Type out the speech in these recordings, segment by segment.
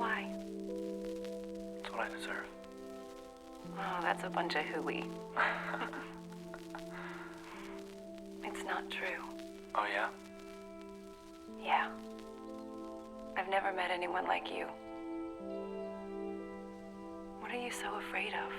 Why? It's what I deserve. Oh, that's a bunch of hooey. It's not true. Oh, yeah? Yeah. I've never met anyone like you. What are you so afraid of?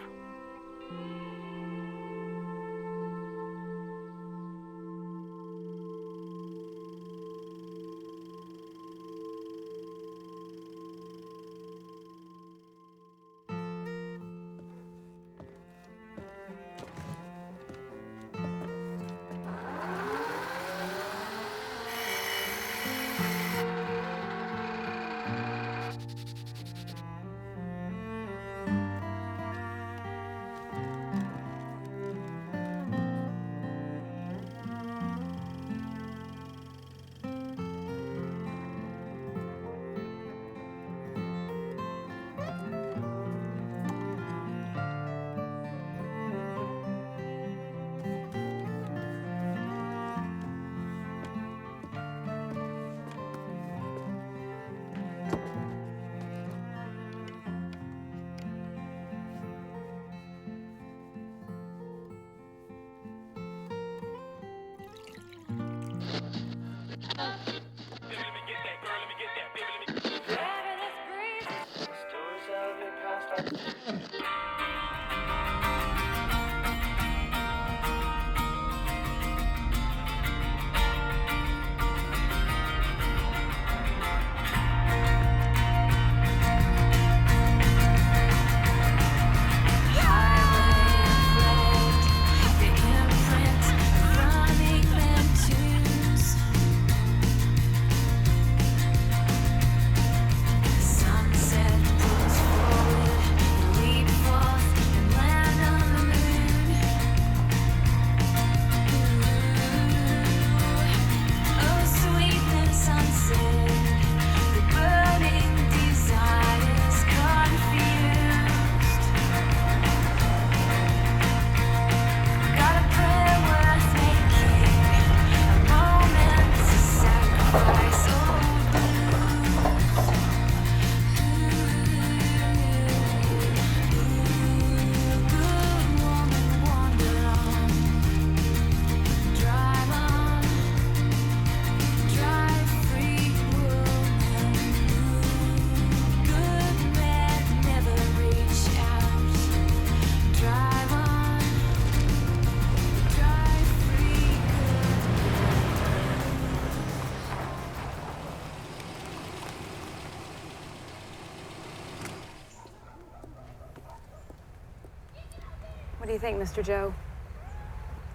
What do you think, Mr. Joe?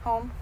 Home?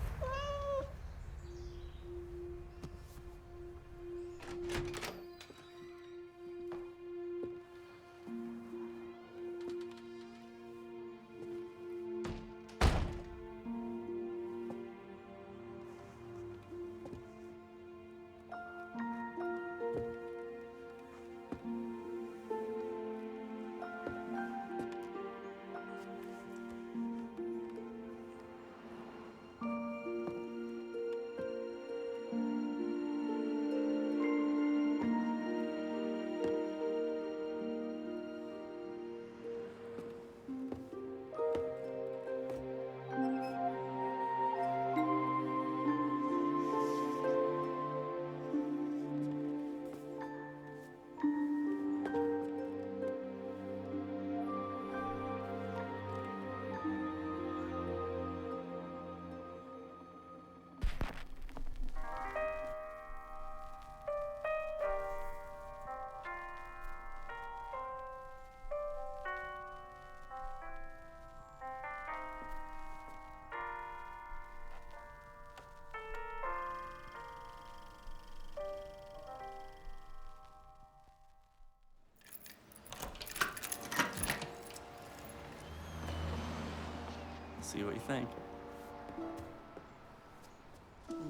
See what you think.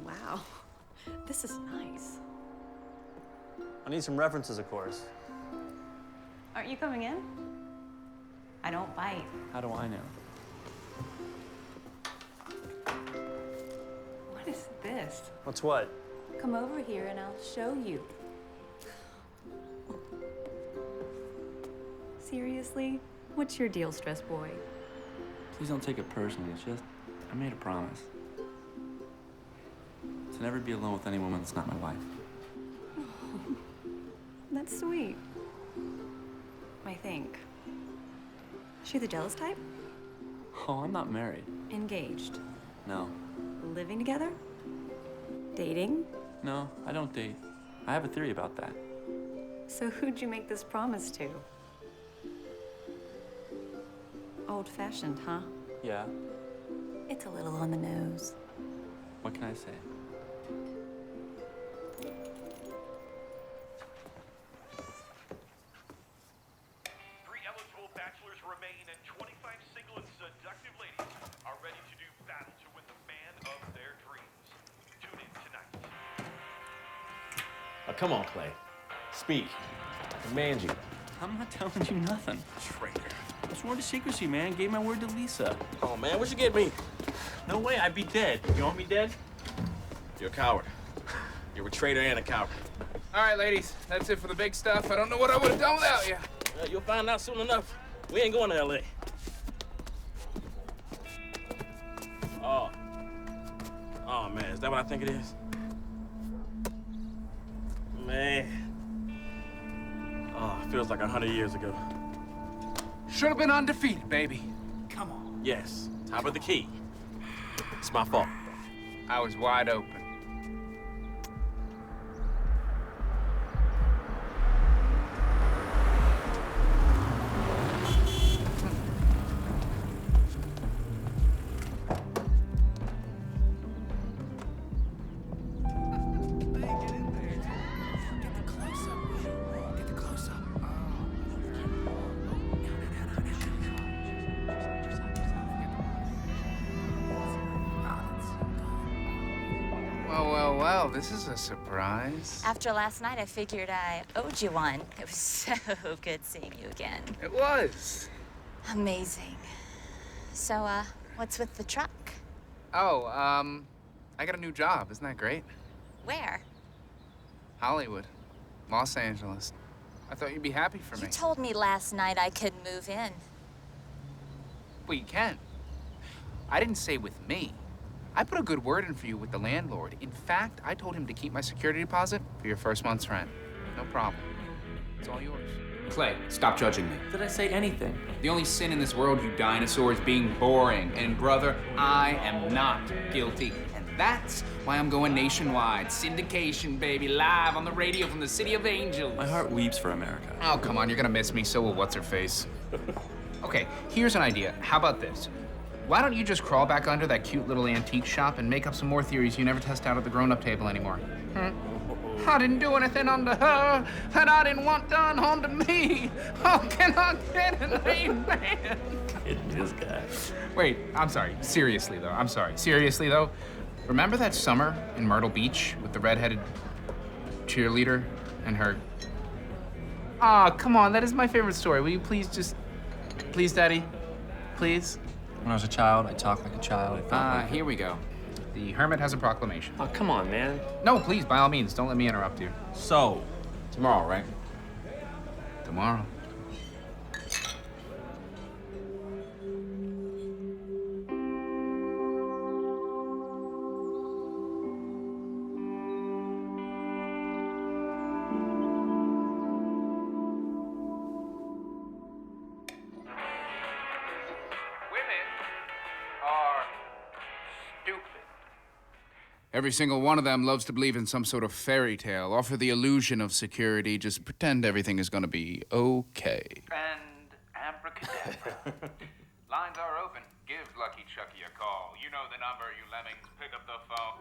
Wow, this is nice. I need some references, of course. Aren't you coming in? I don't bite. How do I know? What is this? What's what? Come over here and I'll show you. seriously? What's your deal, stress boy? Please don't take it personally. It's just, I made a promise. To never be alone with any woman that's not my wife. That's sweet. I think. Is she the jealous type? Oh, I'm not married. Engaged. No. Living together? Dating? No, I don't date. I have a theory about that. So who'd you make this promise to? Old-fashioned, huh? Yeah. It's a little on the nose. What can I say? Three eligible bachelors remain, and 25 single and seductive ladies are ready to do battle to win the man of their dreams. Tune in tonight. Oh, come on, Clay. Speak. I command you. I'm not telling you nothing. Traitor. I swore to secrecy, man. Gave my word to Lisa. Oh, man, what you get me? No way, I'd be dead. You want me dead? You're a coward. You're a traitor and a coward. All right, ladies, that's it for the big stuff. I don't know what I would have done without you. Well, you'll find out soon enough. We ain't going to L.A. Oh. Oh, man, is that what I think it is? Man. Oh, it feels like 100 years ago. Should have been undefeated, baby. Come on. Yes, top of the key. It's my fault. I was wide open. Well, this is a surprise. After last night, I figured I owed you one. It was so good seeing you again. It was. Amazing. So, what's with the truck? Oh, I got a new job. Isn't that great? Where? Hollywood. Los Angeles. I thought you'd be happy for me. You told me last night I could move in. Well, you can. I didn't say with me. I put a good word in for you with the landlord. In fact, I told him to keep my security deposit for your first month's rent. No problem. It's all yours. Clay, stop judging me. Did I say anything? The only sin in this world, you dinosaur, is being boring. And brother, I am not guilty. And that's why I'm going nationwide. Syndication, baby, live on the radio from the City of Angels. My heart weeps for America. Oh, come on, you're gonna miss me, so will what's-her-face. Okay, here's an idea. How about this? Why don't you just crawl back under that cute little antique shop and make up some more theories you never test out at the grown-up table anymore? I didn't do anything unto her that I didn't want done unto me. Oh, can I get an amen? This guy. Wait, I'm sorry. Seriously, though. I'm sorry. Seriously, though. Remember that summer in Myrtle Beach with the redheaded cheerleader and her... Ah, come on. That is my favorite story. Will you please just... Please, Daddy? Please? When I was a child, I talked like a child. I felt like Here we go. The hermit has a proclamation. Oh, come on, man. No, please, by all means, don't let me interrupt you. So, tomorrow, right? Tomorrow. Every single one of them loves to believe in some sort of fairy tale, offer the illusion of security, just pretend everything is gonna be okay. And abracadabra. Lines are open. Give Lucky Chucky a call. You know the number, you lemmings. Pick up the phone.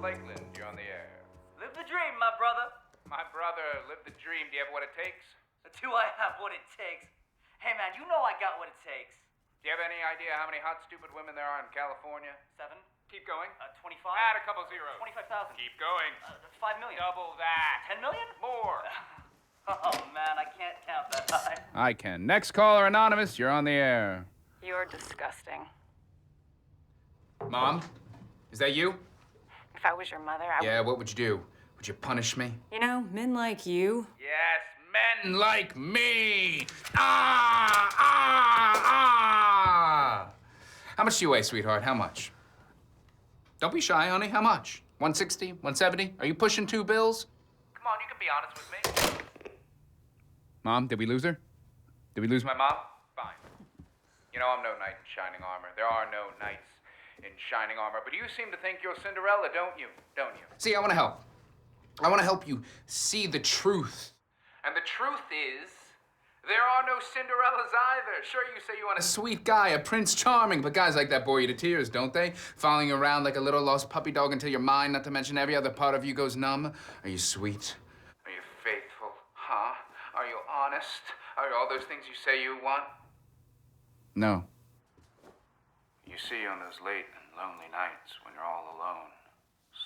Lakeland, you're on the air. Live the dream, my brother. My brother, live the dream. Do you have what it takes? Do I have what it takes? Hey, man, you know I got what it takes. Do you have any idea how many hot, stupid women there are in California? 7. Keep going. 25. Add a couple zeros. 25,000. Keep going. 5 million. Double that. 10 million? More. Oh, man, I can't count that high. I can. Next caller, Anonymous, you're on the air. You're disgusting. Mom? Is that you? If I was your mother, I Yeah, what would you do? Would you punish me? You know, men like you. Yes, men like me! Ah! Ah! Ah! How much do you weigh, sweetheart? How much? Don't be shy, honey. How much? 160? 170? Are you pushing 2 bills? Come on, you can be honest with me. Mom, did we lose her? Did we lose my mom? Fine. You know, I'm no knight in shining armor. There are no knights in shining armor. But you seem to think you're Cinderella, don't you? Don't you? See, I want to help. I want to help you see the truth. And the truth is, there are no Cinderellas either. Sure, you say you want a sweet guy, a Prince Charming, but guys like that bore you to tears, don't they? Following you around like a little lost puppy dog until your mind, not to mention every other part of you, goes numb. Are you sweet? Are you faithful? Huh? Are you honest? Are all those things you say you want? No. You see on those late and lonely nights when you're all alone,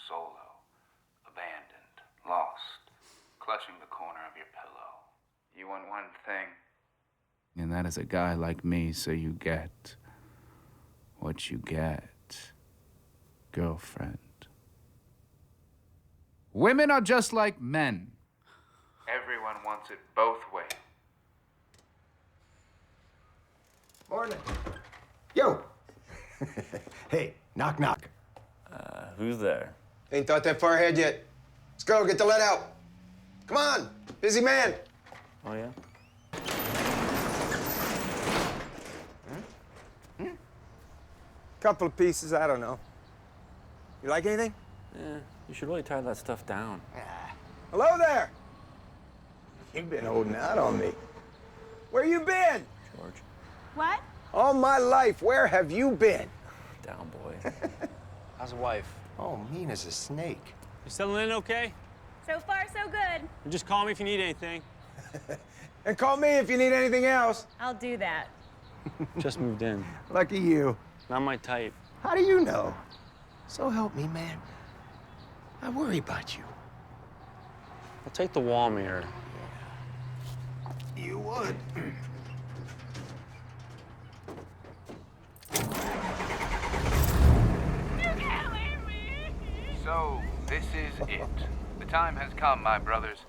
solo, abandoned, lost, clutching the corner of your pillow. You want one thing. And that is a guy like me, so you get what you get, girlfriend. Women are just like men. Everyone wants it both ways. Morning. Yo. Hey, knock, knock. Who's there? Ain't thought that far ahead yet. Let's go, get the let out. Come on, busy man. Oh, yeah? Couple of pieces, I don't know. You like anything? Yeah, you should really tie that stuff down. Hello there. You've been holding out on me. Where you been? George. What? All my life, where have you been? Down, boy. How's the wife? Oh, mean as a snake. You settling in okay? So far, so good. And just call me if you need anything. And call me if you need anything else. I'll do that. Just moved in. Lucky you. Not my type. How do you know? So help me, man. I worry about you. I'll take the wall mirror. You would. So, this is it. The time has come, my brothers.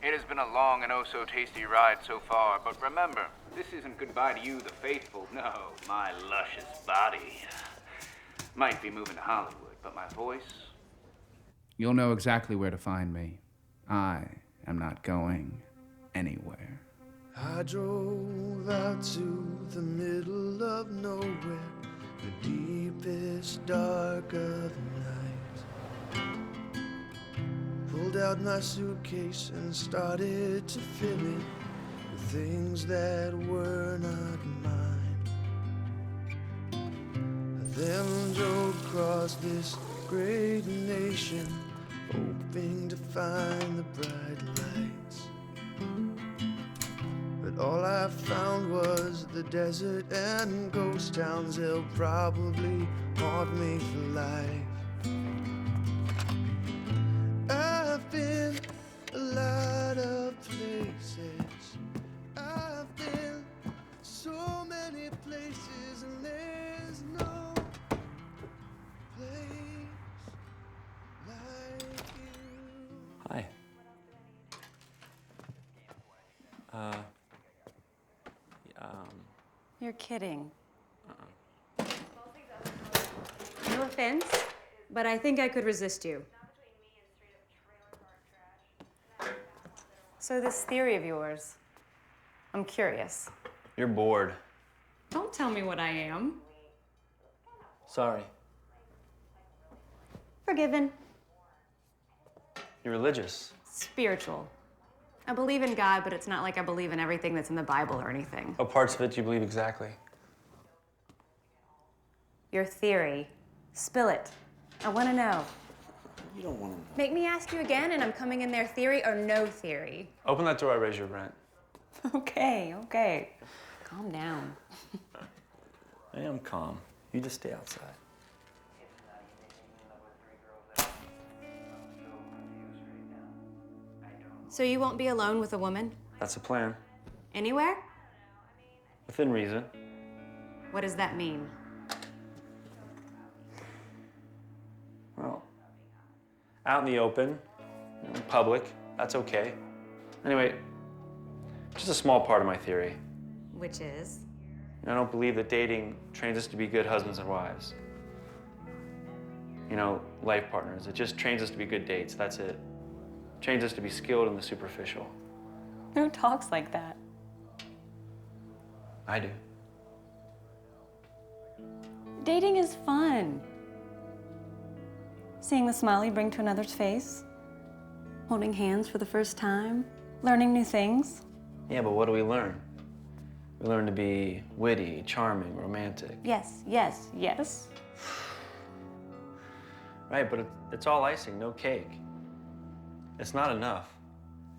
It has been a long and oh-so-tasty ride so far, but remember, this isn't goodbye to you, the faithful. No, my luscious body. Might be moving to Hollywood, but my voice... You'll know exactly where to find me. I am not going anywhere. I drove out to the middle of nowhere, the deepest dark of night. Pulled out my suitcase and started to fill it with things that were not mine. I then drove across this great nation, hoping to find the bright lights. But all I found was the desert and ghost towns. They'll probably haunt me for life. I've been a lot of places. I've been so many places, and there's no place like you. Hi. You're kidding. No offense, but I think I could resist you. So this theory of yours, I'm curious. You're bored. Don't tell me what I am. Sorry. Forgiven. You're religious. Spiritual. I believe in God, but it's not like I believe in everything that's in the Bible or anything. What parts of it do you believe exactly? Your theory. Spill it. I want to know. You don't want to know. Make me ask you again, and I'm coming in there theory or no theory. Open that door, I raise your rent. Okay, okay. Calm down. I am calm. You just stay outside. So you won't be alone with a woman? That's the plan. Anywhere? Within reason. What does that mean? Well, out in the open, in public, that's okay. Anyway, just a small part of my theory. Which is? I don't believe that dating trains us to be good husbands and wives. You know, life partners. It just trains us to be good dates, that's it. Trains us to be skilled in the superficial. Who talks like that? I do. Dating is fun. Seeing the smile you bring to another's face, holding hands for the first time, learning new things. Yeah, but what do we learn? We learn to be witty, charming, romantic. Yes, yes, yes. Right, but it's all icing, no cake. It's not enough.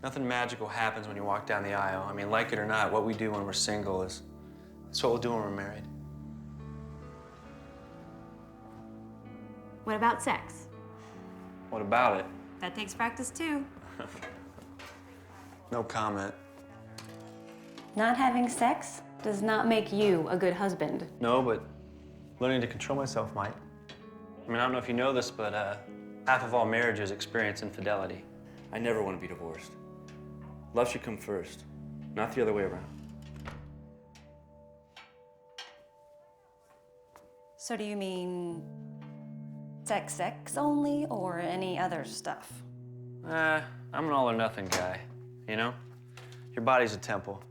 Nothing magical happens when you walk down the aisle. I mean, like it or not, what we do when we're single is it's what we'll do when we're married. What about sex? What about it? That takes practice too. No comment. Not having sex does not make you a good husband. No, but learning to control myself might. I mean, I don't know if you know this, but half of all marriages experience infidelity. I never want to be divorced. Love should come first, not the other way around. So do you mean sex only, or any other stuff? I'm an all or nothing guy, you know? Your body's a temple.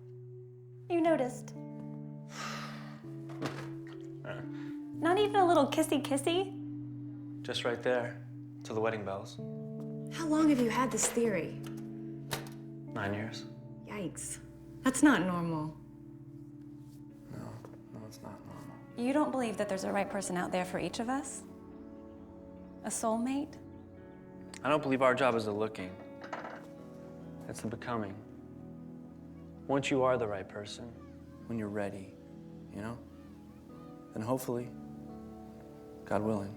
You noticed. Not even a little kissy-kissy? Just right there, to the wedding bells. How long have you had this theory? 9 years. Yikes. That's not normal. No, it's not normal. You don't believe that there's a right person out there for each of us? A soulmate? I don't believe our job is the looking. It's the becoming. Once you are the right person, when you're ready, you know? Then hopefully, God willing.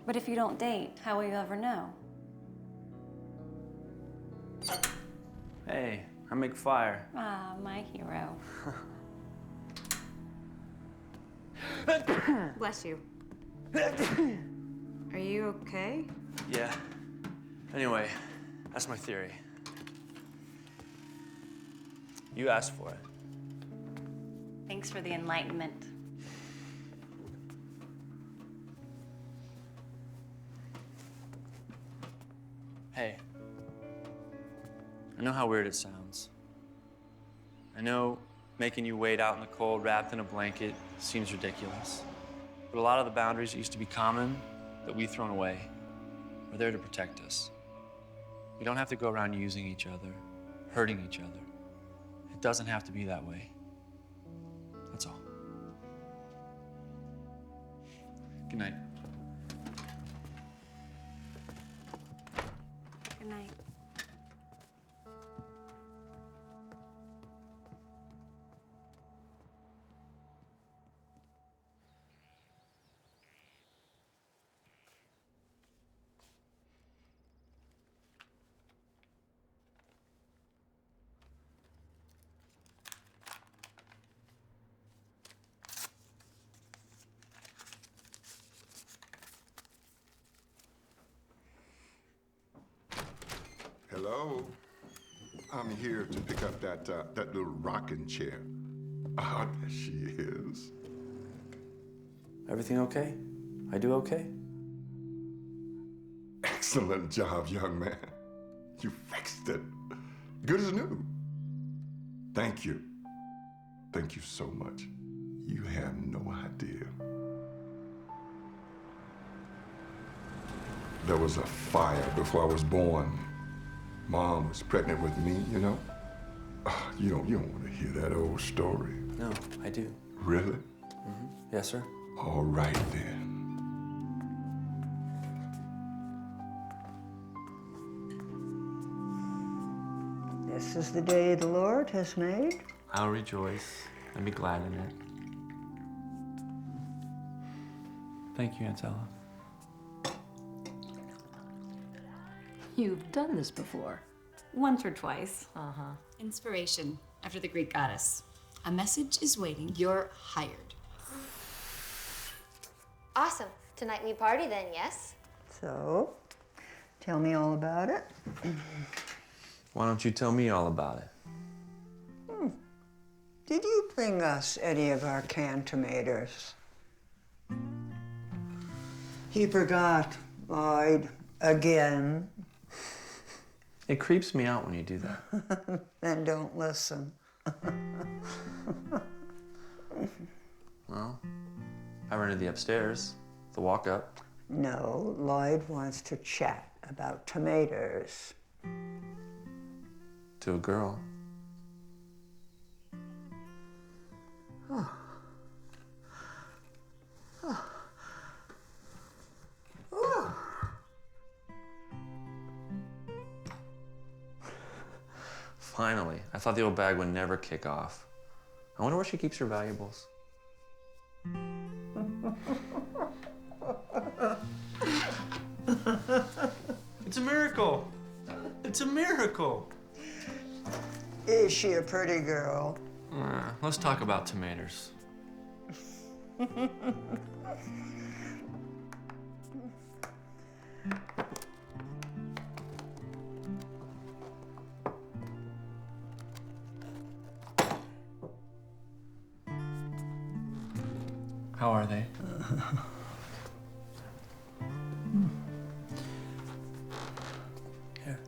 But if you don't date, how will you ever know? Hey, I make fire. Ah, my hero. Bless you. Are you okay? Yeah. Anyway, that's my theory. You asked for it. Thanks for the enlightenment. Hey, I know how weird it sounds. I know making you wait out in the cold wrapped in a blanket seems ridiculous. But a lot of the boundaries that used to be common that we've thrown away are there to protect us. We don't have to go around using each other, hurting each other. It doesn't have to be that way. That's all. Good night. Good night. Hello. I'm here to pick up that little rocking chair. Ah, there she is. Everything okay? I do okay? Excellent job, young man. You fixed it. Good as new. Thank you. Thank you so much. You have no idea. There was a fire before I was born. Mom was pregnant with me, you know? You don't want to hear that old story. No, I do. Really? Mm-hmm. Yes, sir. All right, then. This is the day the Lord has made. I'll rejoice and be glad in it. Thank you, Aunt Ella. You've done this before. Once or twice. Uh-huh. Inspiration, after the Greek goddess. A message is waiting. You're hired. Awesome. Tonight we party then, yes? So, tell me all about it. Why don't you tell me all about it? Did you bring us any of our canned tomatoes? He forgot, Lloyd, again. It creeps me out when you do that. Then don't listen. Well, I rented the upstairs, the walk-up. No, Lloyd wants to chat about tomatoes. To a girl. Oh. Oh. Oh. Finally. I thought the old bag would never kick off. I wonder where she keeps her valuables. It's a miracle. It's a miracle. Is she a pretty girl? Let's talk about tomatoes. How are they? Here.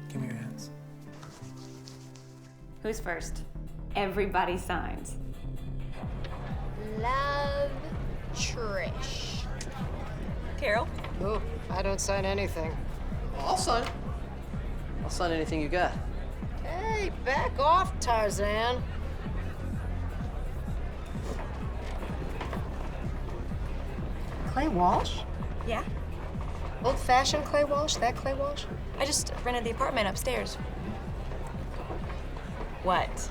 Give me your hands. Who's first? Everybody signs. Love, Trish. Carol? Oh, I don't sign anything. I'll sign. I'll sign anything you got. Hey, back off, Tarzan. Clay Walsh? Yeah? Old-fashioned Clay Walsh? That Clay Walsh? I just rented the apartment upstairs. What?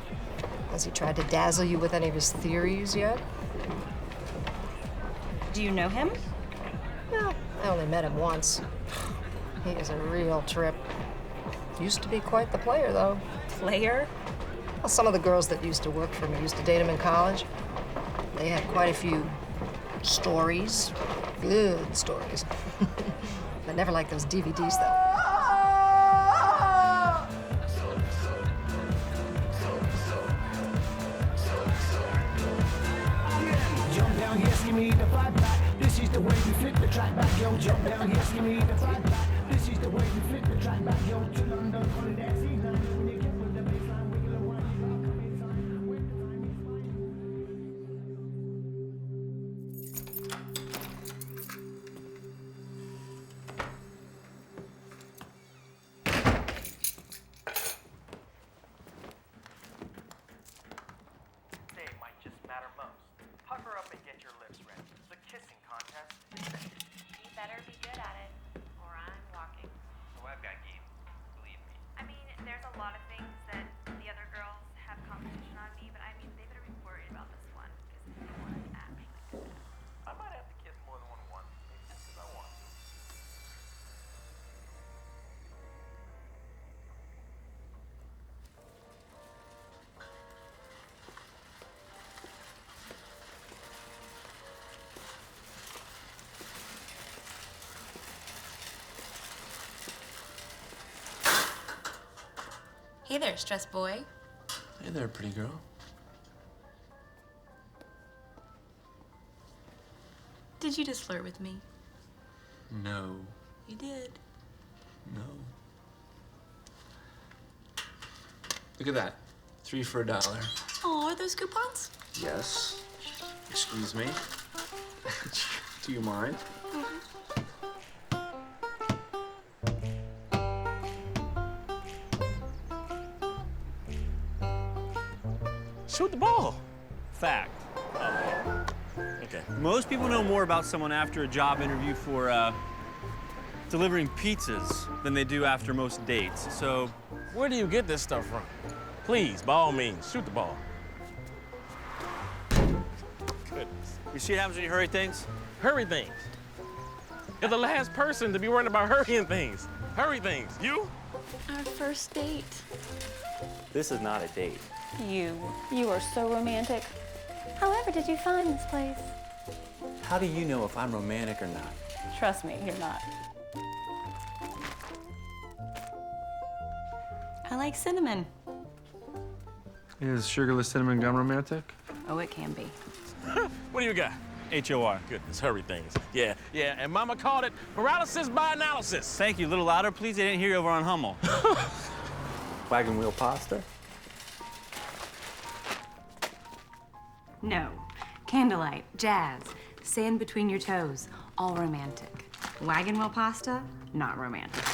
Has he tried to dazzle you with any of his theories yet? Do you know him? No, I only met him once. He is a real trip. Used to be quite the player, though. Player? Well, some of the girls that used to work for me used to date him in college. They had quite a few stories. Good stories. But never like those DVDs, though. Jump down, yes, give me the fight back. This is the way we flip the track back, yo. Jump down, yes, give me the fight back. This is the way we flip the track back, yo. To London, holiday season. When you get with the baseline, wiggle and wind, you rock up inside. When the time is Today might just matter most. Pucker up and get your lips ready. The kissing contest is set. You better be good at it, or I'm walking. Oh, I've got game. Believe me. I mean, there's a lot of things that the other girls have competition on me, but I mean, they better be worried about this one, because if they want to actually do that. I might have to kiss more than one at once. Maybe just because I want to. Hey there, stress boy. Hey there, pretty girl. Did you just flirt with me? No. You did. No. Look at that. 3 for $1. Oh, are those coupons? Yes. Excuse me. Do you mind? Shoot the ball. Fact. Okay. Most people know more about someone after a job interview for delivering pizzas than they do after most dates. So, Where do you get this stuff from? Please, by all means, shoot the ball. Goodness. you see what happens when you hurry things? Hurry things. You're the last person to be worried about hurrying things. Hurry things. You? Our first date. This is not a date. You are so romantic. However, did you find this place? How do you know if I'm romantic or not? Trust me, you're not. I like cinnamon. Is sugarless cinnamon gum romantic? Oh, it can be. What do you got? HOR. Goodness, hurry things. Yeah, and Mama called it paralysis by analysis. Thank you. A little louder, please. I didn't hear you over on Hummel. Wagon wheel pasta? No. Candlelight, jazz, sand between your toes, all romantic. Wagon wheel pasta, not romantic.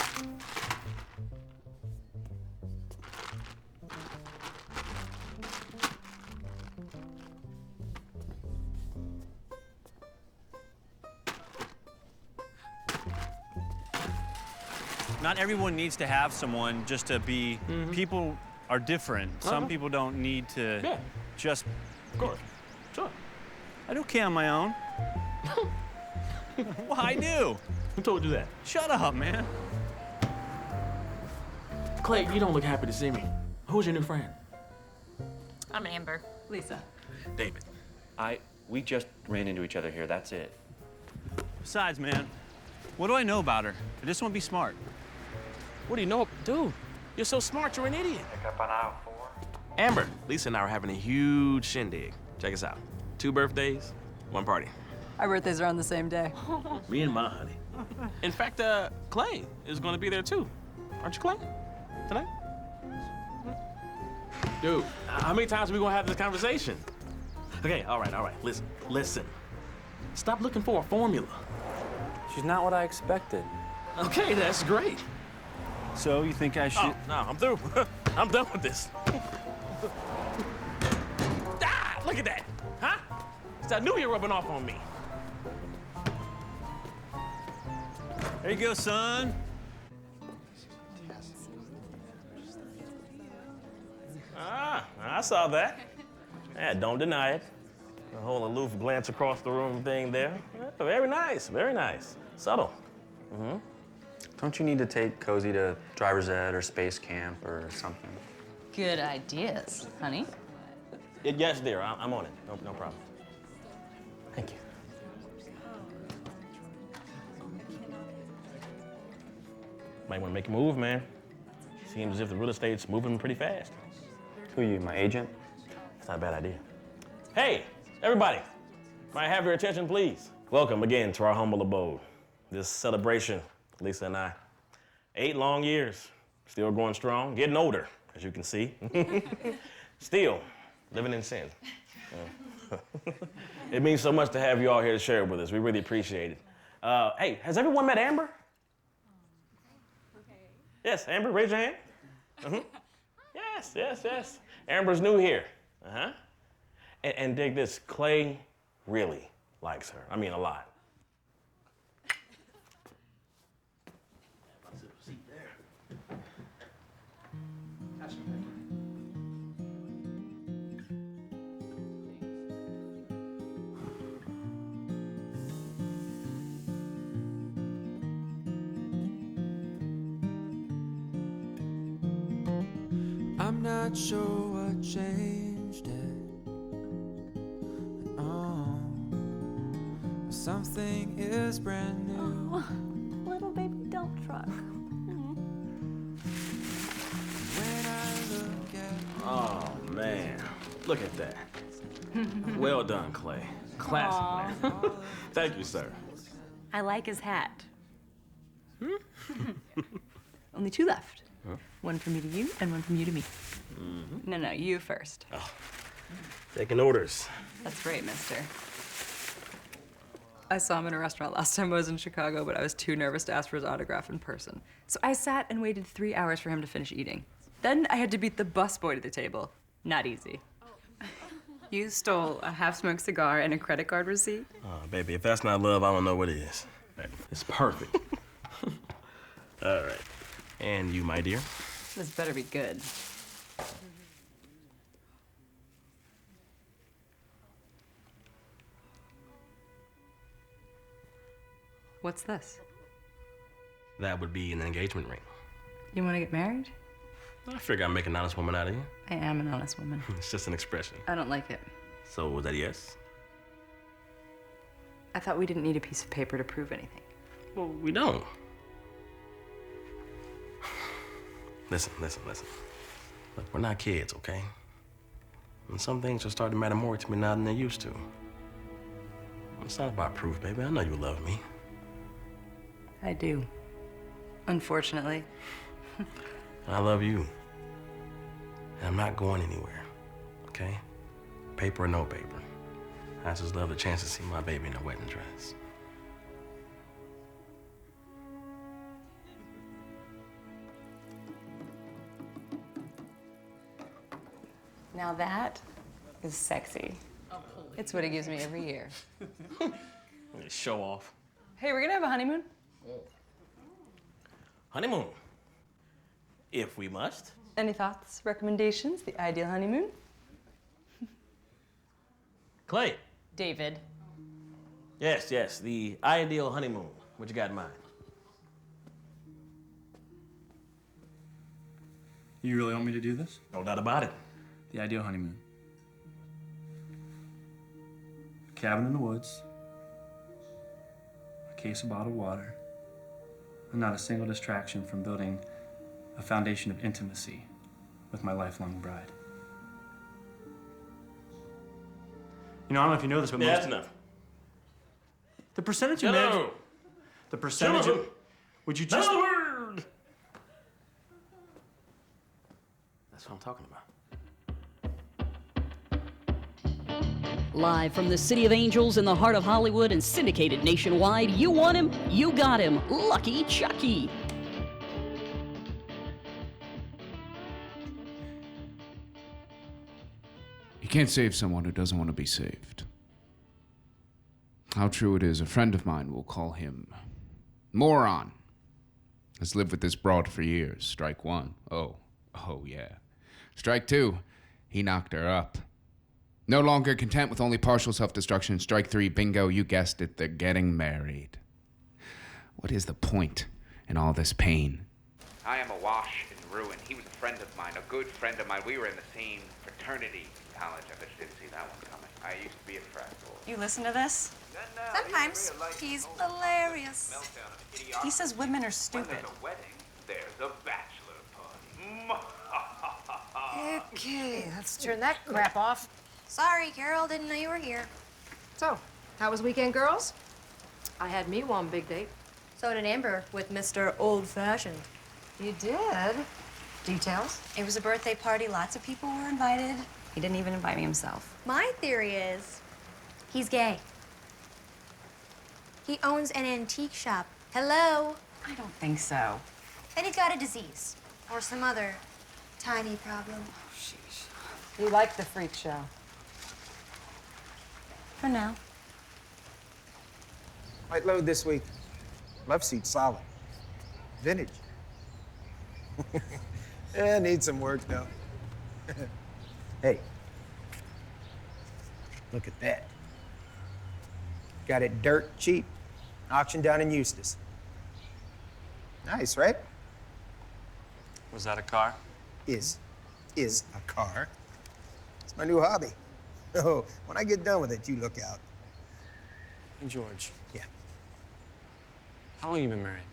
Not everyone needs to have someone just to be. People are different. Some people don't need to just. Of course. Sure. I do okay on my own. Well, I do. Who told you that? Shut up, man. Clay, you don't look happy to see me. Who's your new friend? I'm Amber. Lisa. David. We just ran into each other here, that's it. Besides, man, what do I know about her? I just want to be smart. What do you know? Dude, you're so smart, you're an idiot. Pick up on aisle 4. Amber, Lisa and I are having a huge shindig. Check us out. 2 birthdays, 1 party. Our birthdays are on the same day. Me and my honey. In fact, Clay is going to be there too. Aren't you, Clay? Tonight? Dude, how many times are we going to have this conversation? Okay, all right. Listen. Stop looking for a formula. She's not what I expected. Okay, that's great. So you think I should? Oh, no, I'm through. I'm done with this. Look at that, huh? I knew you were rubbing off on me. There you go, son. I saw that. Yeah, don't deny it. The whole aloof glance across the room thing there. Yeah, very nice, very nice. Subtle. Don't you need to take Cozy to driver's ed or space camp or something? Good ideas, honey. Yes, dear, I'm on it. No problem. Thank you. Might want to make a move, man. Seems as if the real estate's moving pretty fast. Who are you, my agent? It's not a bad idea. Hey, everybody. Might I have your attention, please? Welcome again to our humble abode. This celebration, Lisa and I. 8 long years, still going strong, getting older, as you can see. Still living in sin. It means so much to have you all here to share it with us. We really appreciate it. Hey, has everyone met Amber? Yes, Amber, raise your hand. Yes. Amber's new here. And dig this, Clay really likes her. I mean, a lot. I'm not sure what changed it. Oh, something is brand new. Oh, little baby dump truck. When I look at Oh, man. Look at that. Well done, Clay. Classic, man. Thank you, sir. I like his hat. Only 2 left. Huh? 1 from me to you and 1 from you to me. No, you first. Oh. Taking orders. That's right, mister. I saw him in a restaurant last time I was in Chicago, but I was too nervous to ask for his autograph in person. So I sat and waited 3 hours for him to finish eating. Then I had to beat the busboy to the table. Not easy. You stole a half-smoked cigar and a credit card receipt? Oh, baby, if that's not love, I don't know what is. It's perfect. All right. And you, my dear? This better be good. What's this? That would be an engagement ring. You want to get married? I figure I make an honest woman out of you. I am an honest woman. It's just an expression. I don't like it. So was that a yes? I thought we didn't need a piece of paper to prove anything. Well, we don't. Listen. Look, we're not kids, okay? And some things are starting to matter more to me now than they used to. It's not about proof, baby. I know you love me. I do. Unfortunately. I love you. And I'm not going anywhere, okay? Paper or no paper. I just love the chance to see my baby in a wedding dress. Now that is sexy. It's what he gives me every year. Show off. Hey, we're gonna have a honeymoon? Honeymoon. If we must. Any thoughts, recommendations? The ideal honeymoon? Clay. David. Yes, the ideal honeymoon. What you got in mind? You really want me to do this? No doubt about it. The ideal honeymoon. A cabin in the woods. A case of bottled water. And not a single distraction from building a foundation of intimacy with my lifelong bride. You know, I don't know if you know this, but That's enough. The percentage of No. men... The percentage of... Would you just... Another word! That's what I'm talking about. Live from the City of Angels in the heart of Hollywood and syndicated nationwide, you want him, you got him. Lucky Chucky. You can't save someone who doesn't want to be saved. How true it is, a friend of mine will call him moron. Has lived with this broad for years. Strike one. Oh yeah. Strike two, he knocked her up. No longer content with only partial self-destruction. Strike three, bingo, you guessed it, they're getting married. What is the point in all this pain? I am awash in ruin. He was a friend of mine, a good friend of mine. We were in the same fraternity in college. I bet you didn't see that one coming. I used to be a frat boy. You listen to this? Sometimes. He's hilarious. He says women are stupid. When there's a wedding, there's a bachelor party. Okay, let's turn that crap off. Sorry, Carol. Didn't know you were here. So, how was weekend, girls? I had me one big date. So did Amber with Mr. Old-Fashioned. You did? Details? It was a birthday party. Lots of people were invited. He didn't even invite me himself. My theory is he's gay. He owns an antique shop. Hello? I don't think so. And he's got a disease or some other tiny problem. Sheesh. You like the freak show? For now. Light load this week. Left seat solid. Vintage. Yeah, needs some work though. Hey. Look at that. Got it dirt cheap. Auction down in Eustis. Nice, right? Was that a car? Is a car. It's my new hobby. Oh, when I get done with it, you look out. And George. Yeah. How long have you been married?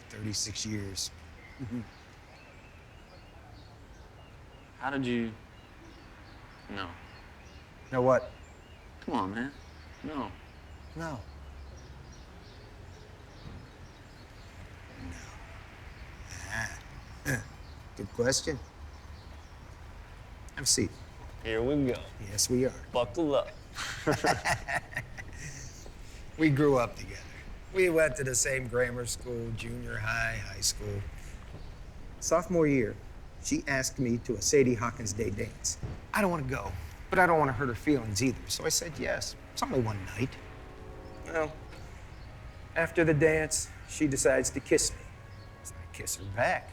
36 years. How did you... No. Know what? Come on, man. No. No. Good question. Have a seat. Here we go. Yes, we are. Buckle up. We grew up together. We went to the same grammar school, junior high, high school. Sophomore year, she asked me to a Sadie Hawkins Day dance. I don't want to go, but I don't want to hurt her feelings either. So I said yes. It's only one night. Well, after the dance, she decides to kiss me. So I kiss her back.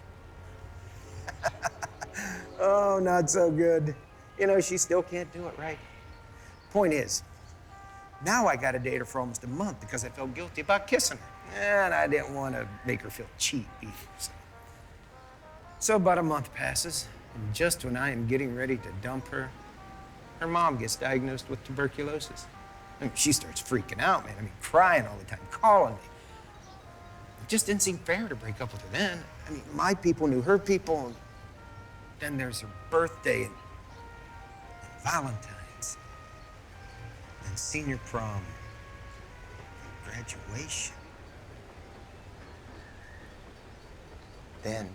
Oh, not so good. You know, she still can't do it right. Point is, now I got to date her for almost a month because I felt guilty about kissing her. And I didn't want to make her feel cheap either. So. So about a month passes, and just when I am getting ready to dump her, her mom gets diagnosed with tuberculosis. I mean, she starts freaking out, man. I mean, crying all the time, calling me. It just didn't seem fair to break up with her then. I mean, my people knew her people, and then there's her birthday and Valentine's, and senior prom, and graduation. Then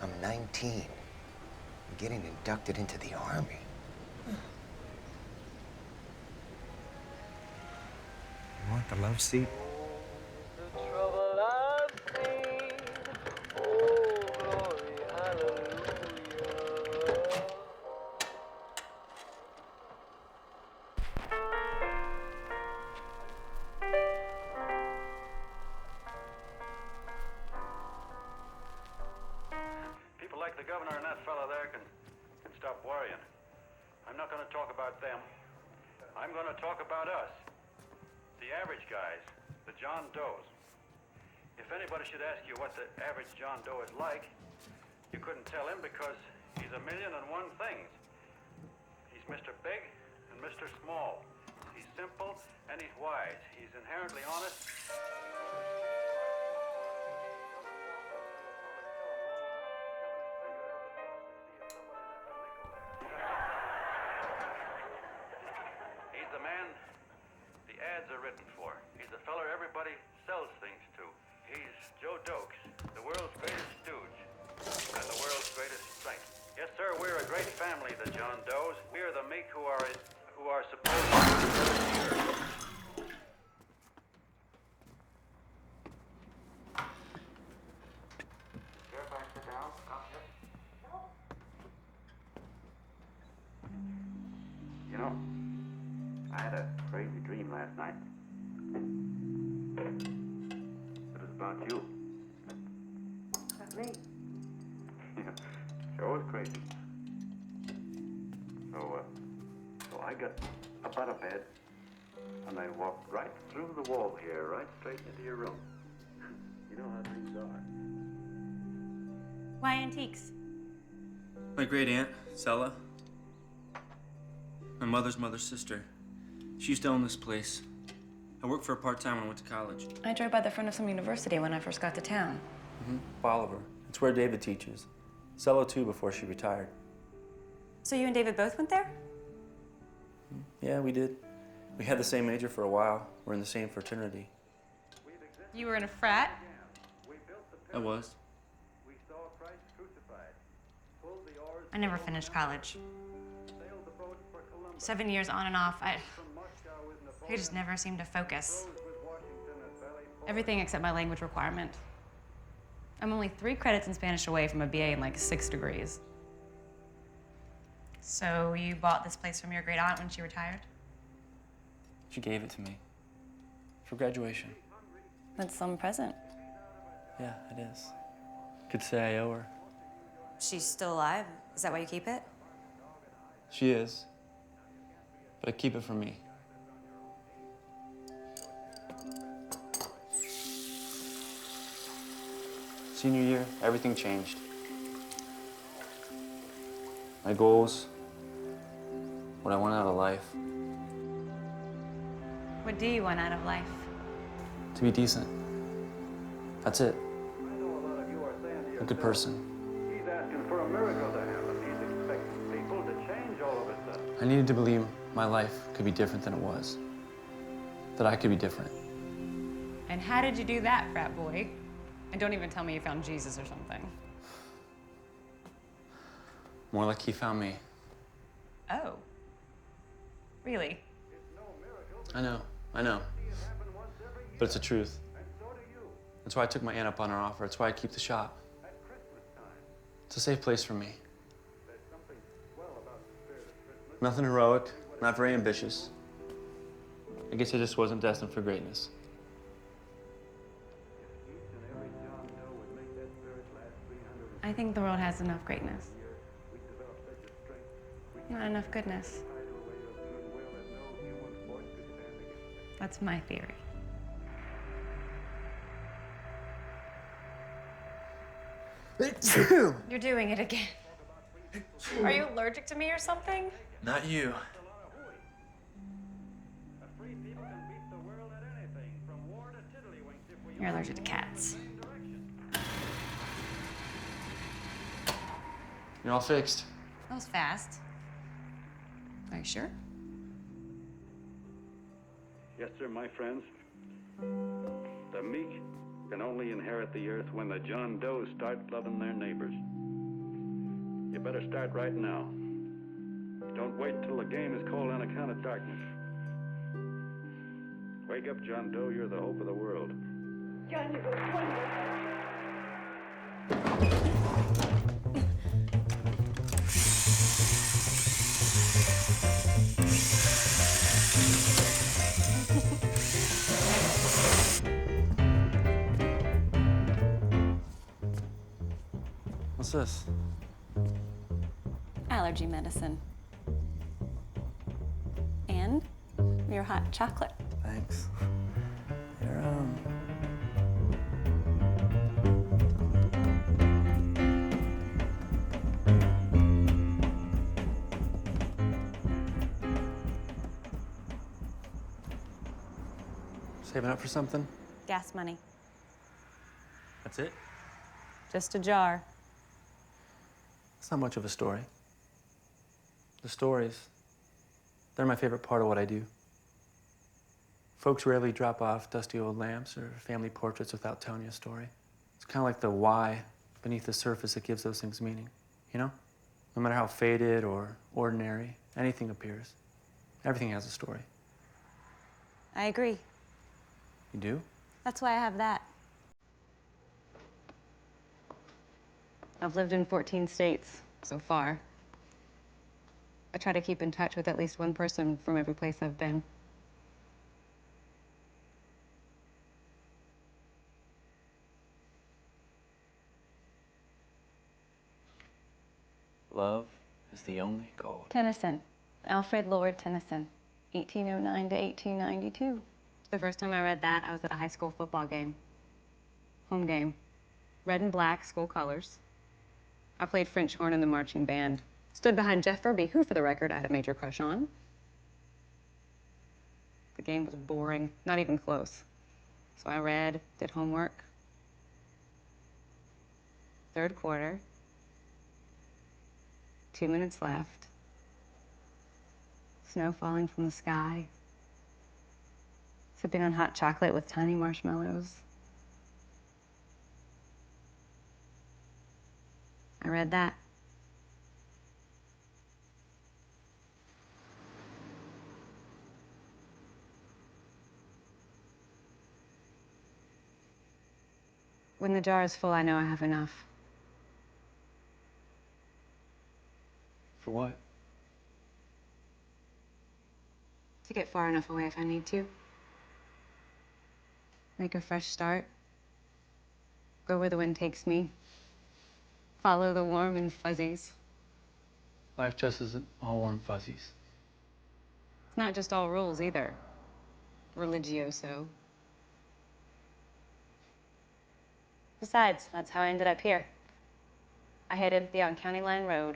I'm 19, and getting inducted into the Army. You want the love seat? People like the governor and that fella there can stop worrying. I'm not going to talk about them. I'm going to talk about us. The average guys, the John Does. If anybody should ask you what the average John Doe is like, you couldn't tell him because he's a million and one things. He's Mr. Big and Mr. Small. He's simple and he's wise. He's inherently honest. He's the man the ads are written for. He's the feller everybody sells things to. He's Joe Dokes, the world's greatest stooge and the world's greatest strength. Yes, sir, we're a great family, the John Does. We are the meek who are supposed to. Sit down. You know, I had a crazy dream last night. It was about you. About me? Yeah, sure was crazy. So I got up out of bed and I walked right through the wall here, right straight into your room. You know how things are. Why antiques? My great aunt, Sella. My mother's mother's sister. She used to own this place. I worked for her part-time when I went to college. I drove by the front of some university when I first got to town. Bolivar. It's where David teaches. Sella too before she retired. So you and David both went there? Yeah, we did. We had the same major for a while. We're in the same fraternity. You were in a frat? I was. I never finished college. 7 years on and off, I just never seemed to focus. Everything except my language requirement. I'm only 3 credits in Spanish away from a BA in like 6 degrees. So you bought this place from your great aunt when she retired? She gave it to me. For graduation. That's some present. Yeah, it is. Could say I owe her. She's still alive? Is that why you keep it? She is. But I keep it for me. Senior year, everything changed. My goals, what I want out of life. What do you want out of life? To be decent. That's it. A good person. He's asking for a miracle to happen. He's expecting people to change all of a sudden. I needed to believe my life could be different than it was. That I could be different. And how did you do that, frat boy? And don't even tell me you found Jesus or something. More like he found me. Oh. Really? I know. But it's the truth. That's why I took my aunt up on her offer. That's why I keep the shop. It's a safe place for me. Nothing heroic, not very ambitious. I guess I just wasn't destined for greatness. I think the world has enough greatness. Not enough goodness. That's my theory. You're doing it again. Are you allergic to me or something? Not you. You're allergic to cats. You're all fixed. That was fast. Are you sure? Yes, sir, my friends. The meek can only inherit the earth when the John Does start loving their neighbors. You better start right now. Don't wait till the game is called on account of darkness. Wake up, John Doe. You're the hope of the world. John, you go What's this? Allergy medicine. And your hot chocolate. Thanks. You're, saving up for something? Gas money. That's it? Just a jar. It's not much of a story. The stories, they're my favorite part of what I do. Folks rarely drop off dusty old lamps or family portraits without telling you a story. It's kind of like the why beneath the surface that gives those things meaning, you know? No matter how faded or ordinary anything appears, everything has a story. I agree. You do? That's why I have that. I've lived in 14 states so far. I try to keep in touch with at least one person from every place I've been. Love is the only gold. Tennyson. Alfred Lord Tennyson. 1809 to 1892. The first time I read that, I was at a high school football game. Home game. Red and black school colors. I played French horn in the marching band. Stood behind Jeff Furby, who, for the record, I had a major crush on. The game was boring, not even close. So I read, did homework. Third quarter. 2 minutes left. Snow falling from the sky. Sipping on hot chocolate with tiny marshmallows. I read that. When the jar is full, I know I have enough. For what? To get far enough away if I need to. Make a fresh start. Go where the wind takes me. Follow the warm and fuzzies. Life just isn't all warm fuzzies. It's not just all rules either. Religioso. Besides, that's how I ended up here. I headed the on County Line Road.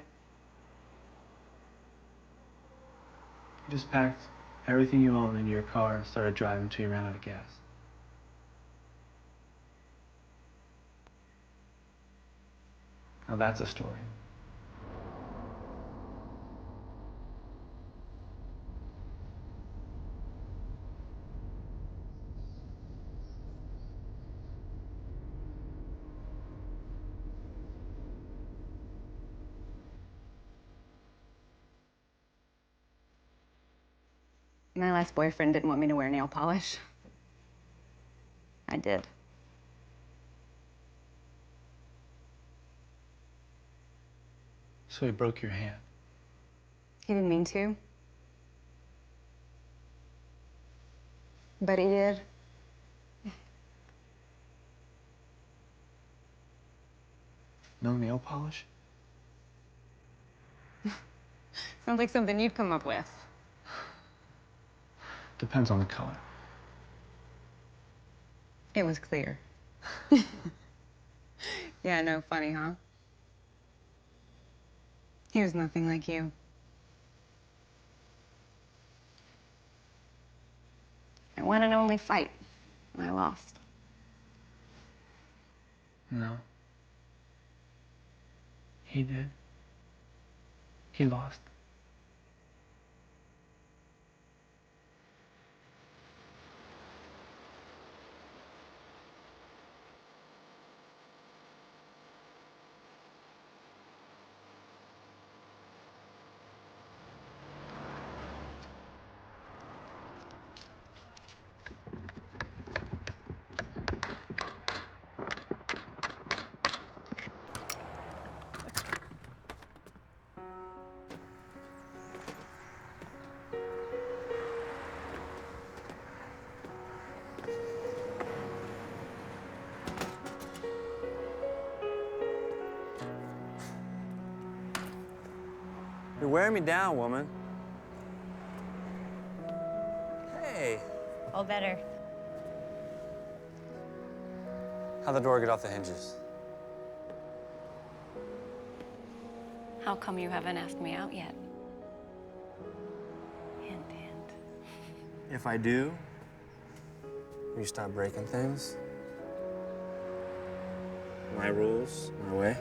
You just packed everything you own into your car and started driving until you ran out of gas. Now that's a story. My last boyfriend didn't want me to wear nail polish. I did. So he broke your hand. He didn't mean to. But he did. No nail polish? Sounds like something you'd come up with. Depends on the color. It was clear. Yeah, no, funny, huh? He was nothing like you. I won an only fight, and I lost. No. He did. He lost. You're wearing me down, woman. Hey. All better. How'd the door get off the hinges? How come you haven't asked me out yet? Hint, hint. If I do, will you stop breaking things? My rules, my way.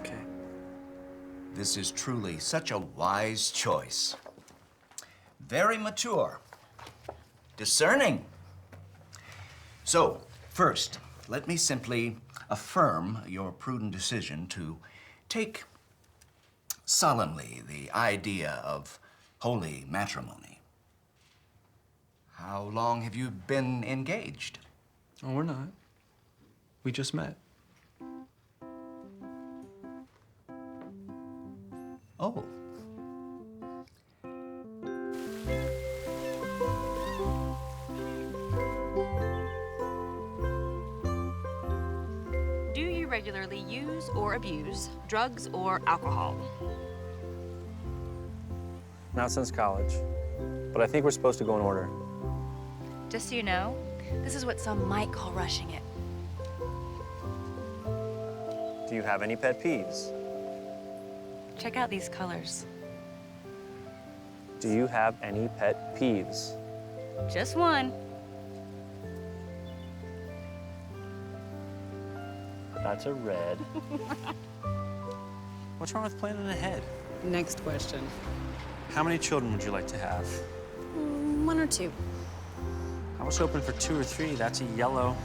Okay. This is truly such a wise choice. Very mature. Discerning. So, first, let me simply affirm your prudent decision to take solemnly the idea of holy matrimony. How long have you been engaged? Oh, we're not. We just met. Oh. Do you regularly use or abuse drugs or alcohol? Not since college. But I think we're supposed to go in order. Just so you know, this is what some might call rushing it. Do you have any pet peeves? Check out these colors. Do you have any pet peeves? Just one. That's a red. What's wrong with planning ahead? Next question. How many children would you like to have? 1 or 2. I was hoping for 2 or 3. That's a yellow.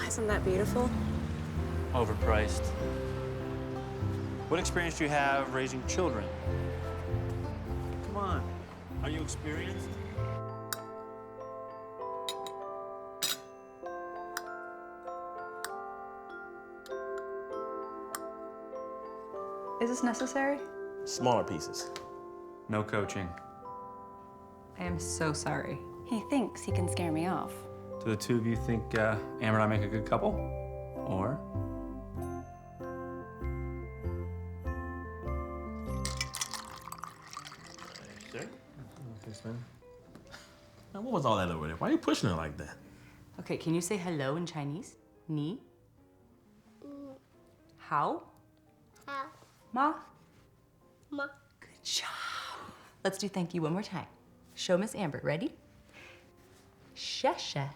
Isn't that beautiful? Overpriced. What experience do you have raising children? Come on. Are you experienced? Is this necessary? Smaller pieces. No coaching. I am so sorry. He thinks he can scare me off. Do the two of you think Amber and I make a good couple? Or? Sure. Thanks, man. Now, what was all that over there? Why are you pushing her like that? Okay, can you say hello in Chinese? Ni? How? How? Ma? Ma. Good job. Let's do thank you one more time. Show Miss Amber. Ready? Shasha.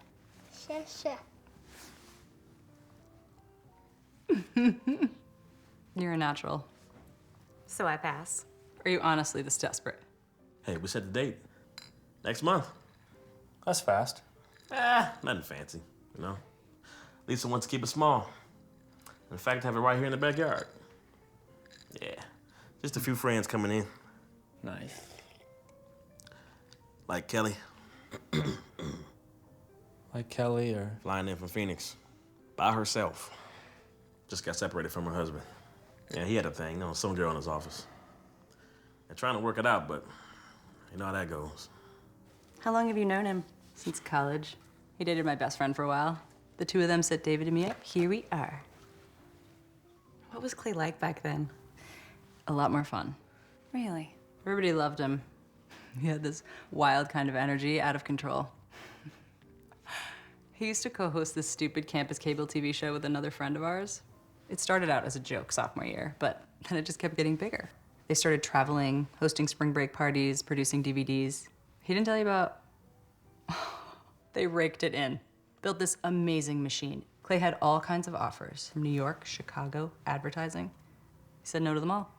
Shasha. You're a natural. So I pass. Are you honestly this desperate? Hey, we set the date. Next month. That's fast. Nothing fancy, you know? Lisa wants to keep it small. In fact, have it right here in the backyard. Yeah, just a few friends coming in. Nice. Like Kelly. Like Kelly or? Flying in from Phoenix. By herself. Just got separated from her husband. Yeah, he had a thing, you know, some girl in his office. They're trying to work it out, but you know how that goes. How long have you known him? Since college. He dated my best friend for a while. The two of them set David and me up. Here we are. What was Clay like back then? A lot more fun. Really? Everybody loved him. He had this wild kind of energy, out of control. He used to co-host this stupid campus cable TV show with another friend of ours. It started out as a joke sophomore year, but then it just kept getting bigger. They started traveling, hosting spring break parties, producing DVDs. He didn't tell you about... They raked it in. Built this amazing machine. Clay had all kinds of offers from New York, Chicago, advertising. He said no to them all.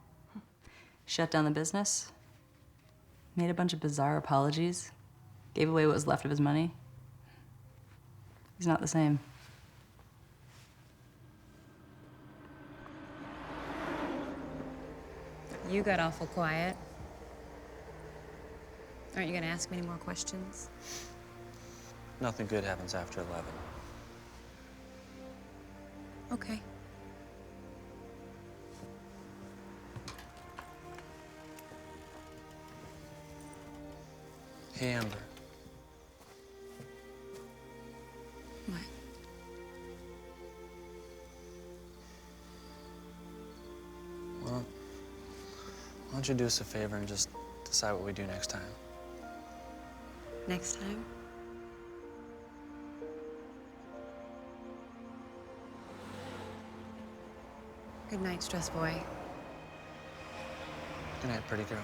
Shut down the business, made a bunch of bizarre apologies, gave away what was left of his money. He's not the same. You got awful quiet. Aren't you gonna ask me any more questions? Nothing good happens after 11. Okay. Hey, Amber. What? Well, why don't you do us a favor and just decide what we do next time? Next time? Good night, stress boy. Good night, pretty girl.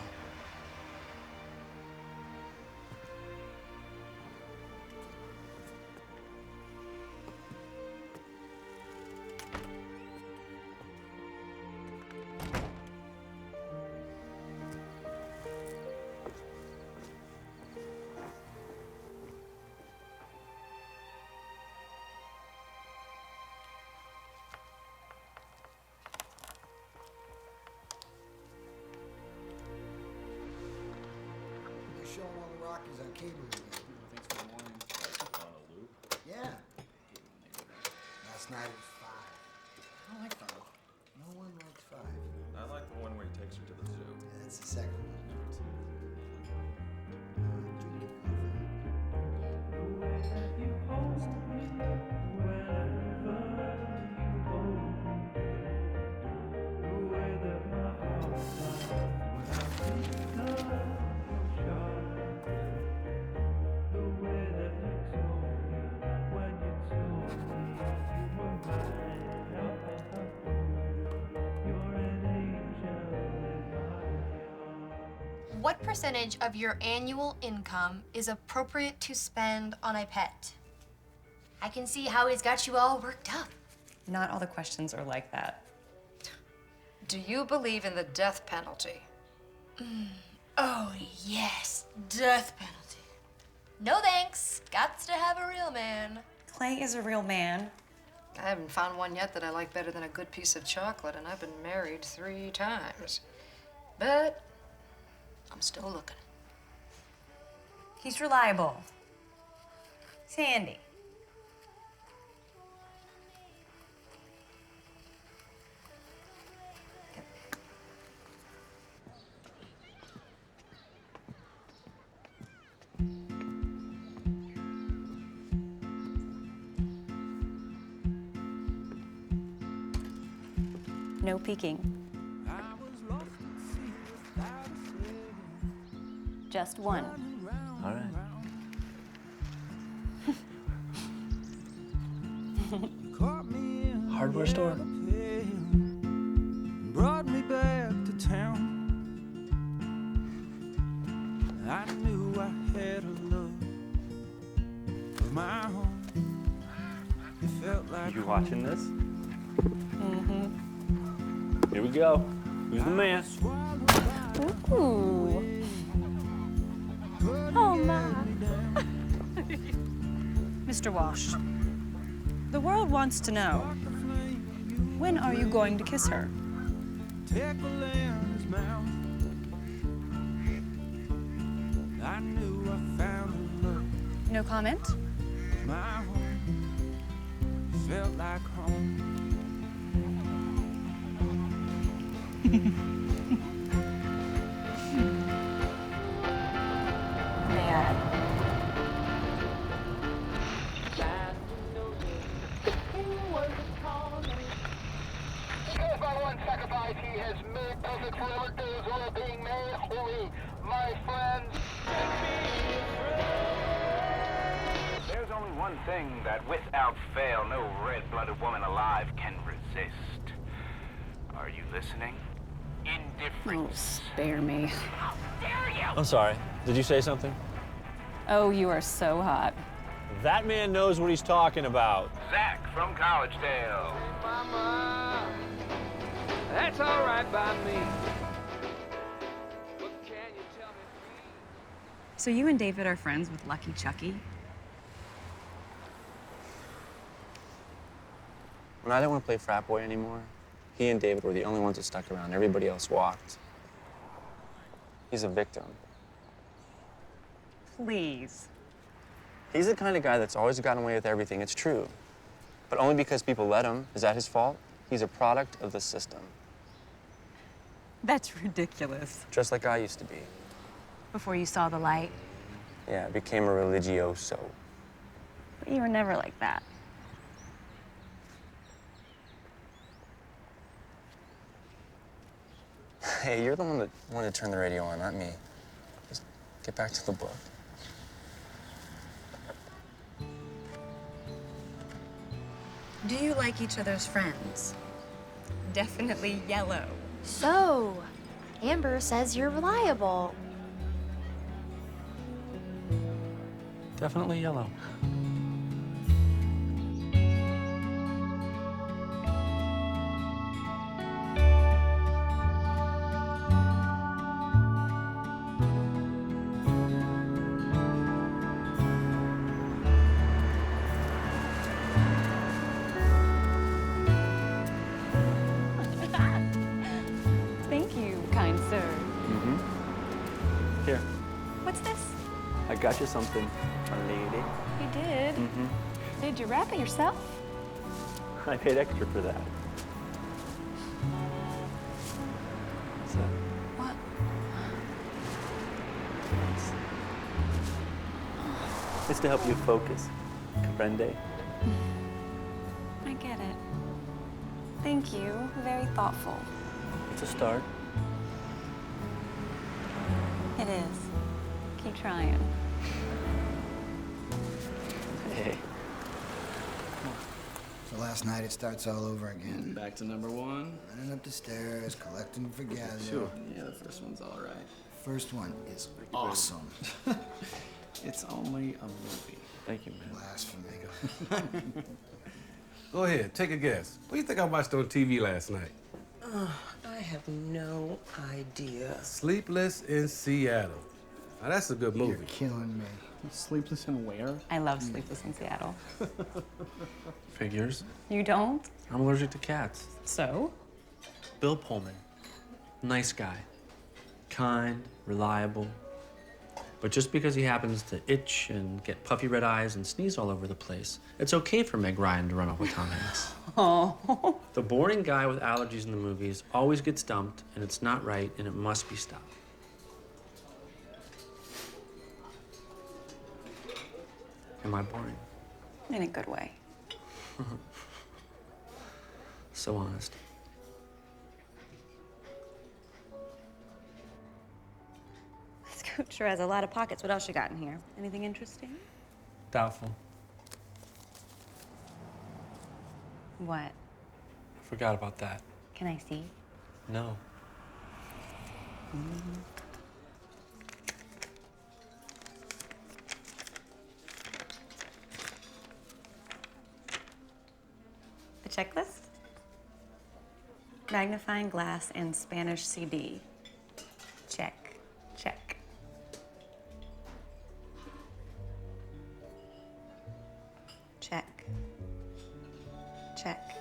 They're showing all the Rockies on cable again. Thanks for the morning. On a loop? Yeah. Last night it was 5. I don't like 5. No one likes 5. I like the one where he takes her to the zoo. That's the second one. What percentage of your annual income is appropriate to spend on a pet? I can see how he's got you all worked up. Not all the questions are like that. Do you believe in the death penalty? Oh, yes, death penalty. No thanks. Gots to have a real man. Clay is a real man. I haven't found one yet that I like better than a good piece of chocolate, and I've been married 3 times. But I'm still looking. He's reliable. He's handy. No peeking. Just one. All right. Hardware store. Brought me back to town. I knew I had a love of my own. It felt like You watching this? Mm-hmm. Here we go. Who's the man? Ooh. Oh, my. Mr. Walsh, the world wants to know, when are you going to kiss her? tickle in his mouth. I knew I found a love. No comment? My home felt like home. Man. By one sacrifice he has made perfect for our days all being made holy. My friends, one thing that without fail no red-blooded woman alive can resist. Are you listening? Indifference. Oh, spare me. How dare you! I'm sorry. Did you say something? Oh, you are so hot. That man knows what he's talking about. Zach from Collegedale. That's all right by me. So you and David are friends with Lucky Chucky? When I didn't want to play frat boy anymore, he and David were the only ones that stuck around. Everybody else walked. He's a victim. Please. He's the kind of guy that's always gotten away with everything. It's true. But only because people let him. Is that his fault? He's a product of the system. That's ridiculous. Just like I used to be. Before you saw the light. Yeah, I became a religioso. But you were never like that. Hey, you're the one that wanted to turn the radio on, not me. Just get back to the book. Do you like each other's friends? Definitely yellow. So, Amber says you're reliable. Definitely yellow. Thank you, kind sir. Mm-hmm. Here, What's this? I got you something, my lady. You did? Mm-hmm. Did you wrap it yourself? I paid extra for that. What's that? What? It's to help you focus. Comprende? I get it. Thank you. Very thoughtful. It's a start. It is. Keep trying. Hey. So last night it starts all over again. Back to number one. Running up the stairs, collecting forgathers. Sure. Yeah, the first one's all right. First one is awesome. It's only a movie. Thank you, man. Blasphemy. Go ahead, take a guess. What do you think I watched on TV last night? I have no idea. Sleepless in Seattle. Now, that's a good movie. You're killing me. Sleepless in where? I love Sleepless in Seattle. Figures. You don't? I'm allergic to cats. So? Bill Pullman. Nice guy. Kind, reliable. But just because he happens to itch and get puffy red eyes and sneeze all over the place, it's okay for Meg Ryan to run off with Tom Hanks. Oh. The boring guy with allergies in the movies always gets dumped, and it's not right, and it must be stopped. Am I boring? In a good way. So honest. This coat sure has a lot of pockets. What else you got in here? Anything interesting? Doubtful. What? Forgot about that. Can I see? No. The checklist? Magnifying glass and Spanish CD. Check. Check. Check. Check.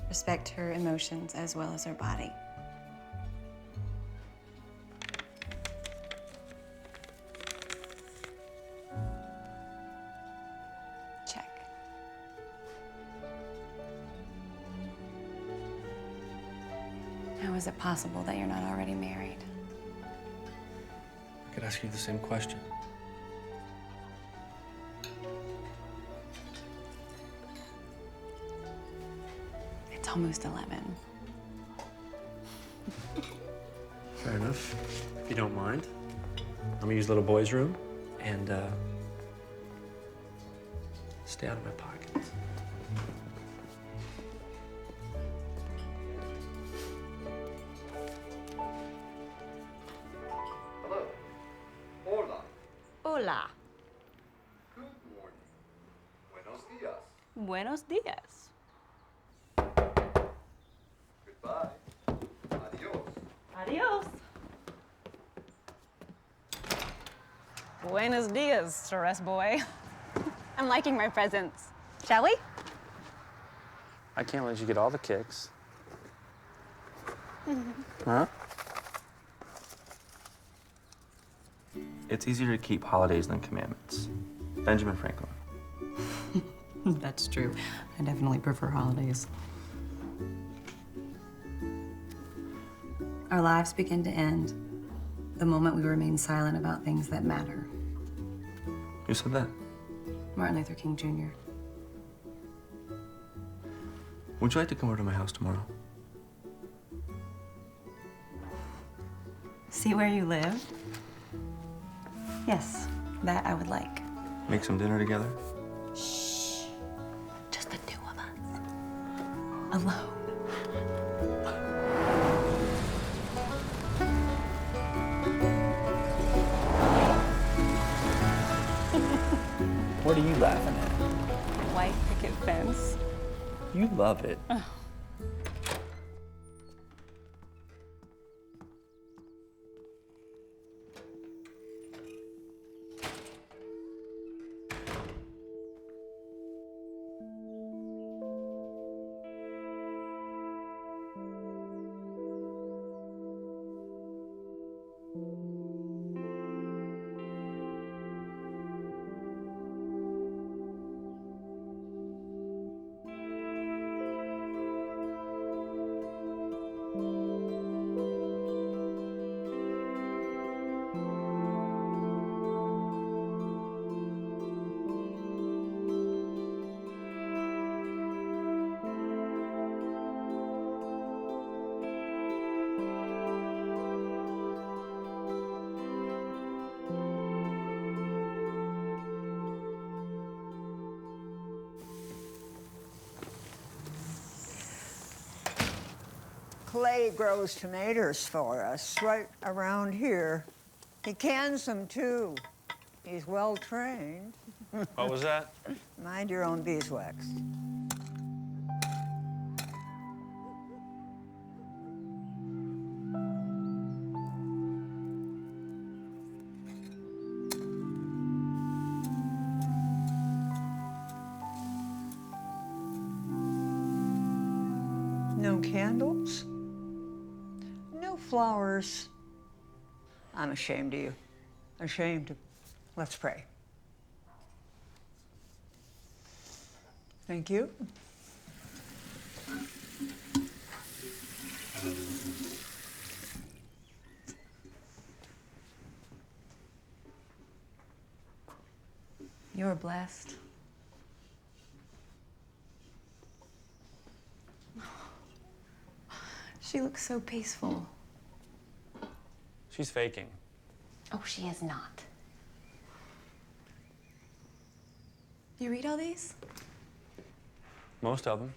Respect her emotions as well as her body. Check. How is it possible that you're not already married? I could ask you the same question. It's almost 11. Fair enough. If you don't mind, I'm gonna use little boy's room and stay out of my pockets. Hello. Hola. Hola. Good morning. Buenos dias. Buenos dias. Goodbye. Adios. Adios. Buenos dias, stress boy. I'm liking my presents. Shall we? I can't let you get all the kicks. Huh? It's easier to keep holidays than commandments. Benjamin Franklin. That's true. I definitely prefer holidays. Our lives begin to end the moment we remain silent about things that matter. Who said that? Martin Luther King Jr. Would you like to come over to my house tomorrow? See where you live? Yes, that I would like. Make some dinner together? Just the two of us. Alone. What are you laughing at? White picket fence. You love it. Clay grows tomatoes for us right around here. He cans them, too. He's well trained. What was that? Mind your own beeswax. No candles? No flowers? I'm ashamed of you. Ashamed. Let's pray. Thank you. You're blessed. She looks so peaceful. She's faking. Oh, she is not. You read all these? Most of them.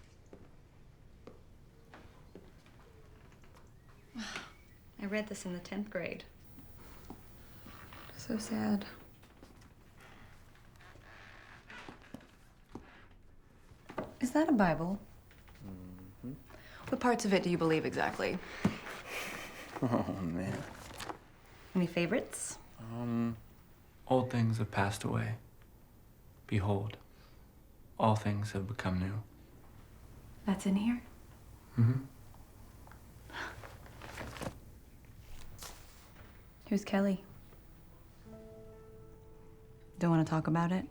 I read this in the 10th grade. So sad. Is that a Bible? Mm-hmm. What parts of it do you believe exactly? Oh, man. Any favorites? Old things have passed away. Behold, all things have become new. That's in here? Mm-hmm. Who's Kelly? Don't want to talk about it?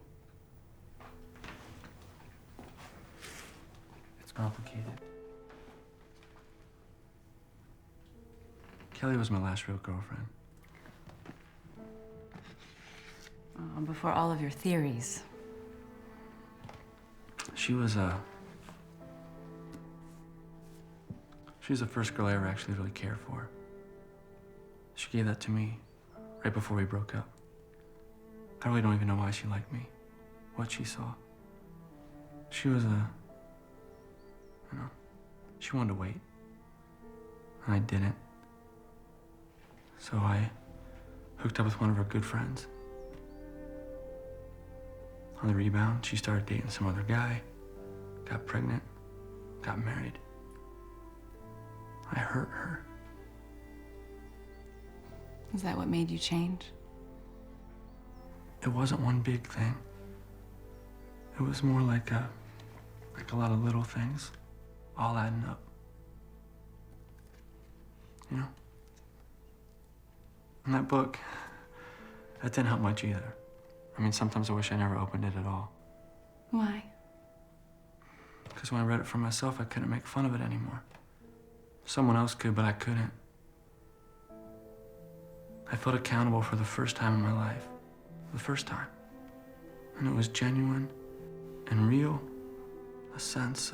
It's complicated. Kelly was my last real girlfriend. Before all of your theories. She was the first girl I ever actually really cared for. She gave that to me right before we broke up. I really don't even know why she liked me, what she saw. She was she wanted to wait. And I didn't. So I hooked up with one of her good friends. On the rebound, she started dating some other guy, got pregnant, got married. I hurt her. Is that what made you change? It wasn't one big thing. It was more like a lot of little things, all adding up. You know? And that book, that didn't help much either. I mean, sometimes I wish I never opened it at all. Why? Because when I read it for myself, I couldn't make fun of it anymore. Someone else could, but I couldn't. I felt accountable for the first time in my life. The first time. And it was genuine and real. A sense,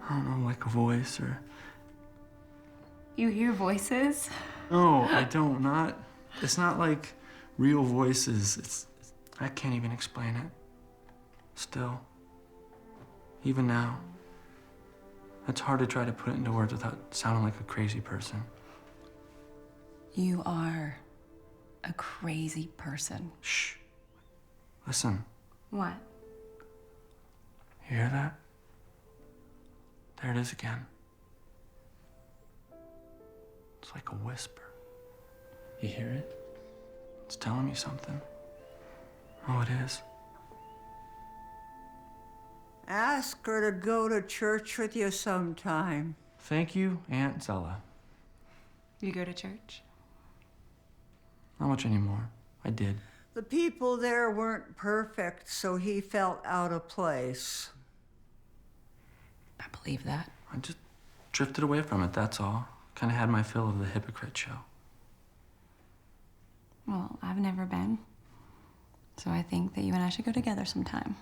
I don't know, like a voice or... You hear voices? No, I don't. It's not like real voices. I can't even explain it. Still. Even now. It's hard to try to put it into words without sounding like a crazy person. You are a crazy person. Shh. Listen. What? You hear that? There it is again. It's like a whisper. You hear it? It's telling me something. Oh, it is. Ask her to go to church with you sometime. Thank you, Aunt Zella. You go to church? Not much anymore. I did. The people there weren't perfect, so he felt out of place. I believe that. I just drifted away from it, that's all. Kind of had my fill of the hypocrite show. Well, I've never been. So I think that you and I should go together sometime.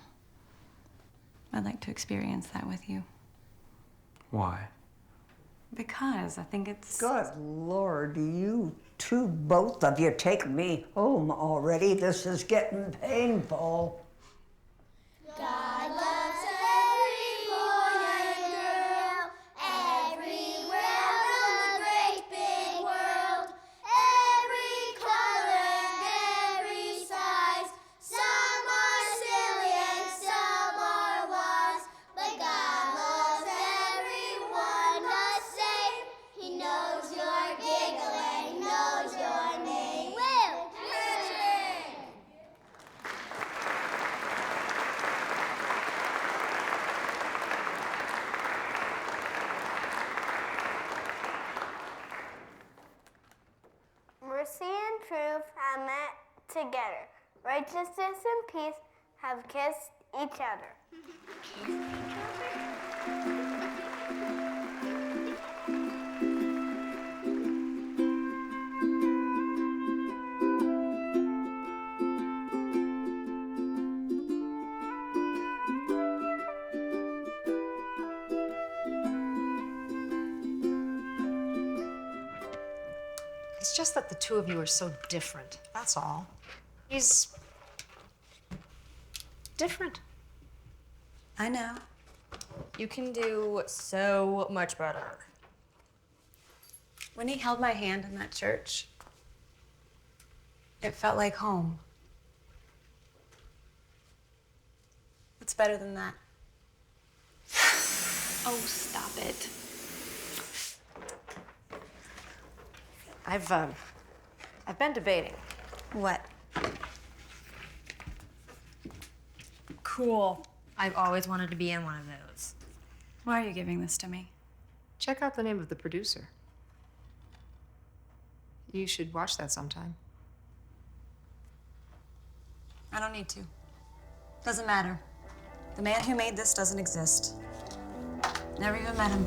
I'd like to experience that with you. Why? Because I think it's... Good Lord, you two, both of you, take me home already. This is getting painful. God loves every boy and girl, everywhere in the great big world, every color and every size. Some are silly and some are wise, but God loves everyone the same. He knows your giggle and he knows your name. Will Kirchner! Mercy and truth have met together. Righteousness and peace have kissed each other. It's just that the two of you are so different, that's all. He's different. I know. You can do so much better. When he held my hand in that church, it felt like home. What's better than that? Oh, stop it. I've been debating. What? Cool. I've always wanted to be in one of those. Why are you giving this to me? Check out the name of the producer. You should watch that sometime. I don't need to. Doesn't matter. The man who made this doesn't exist. Never even met him.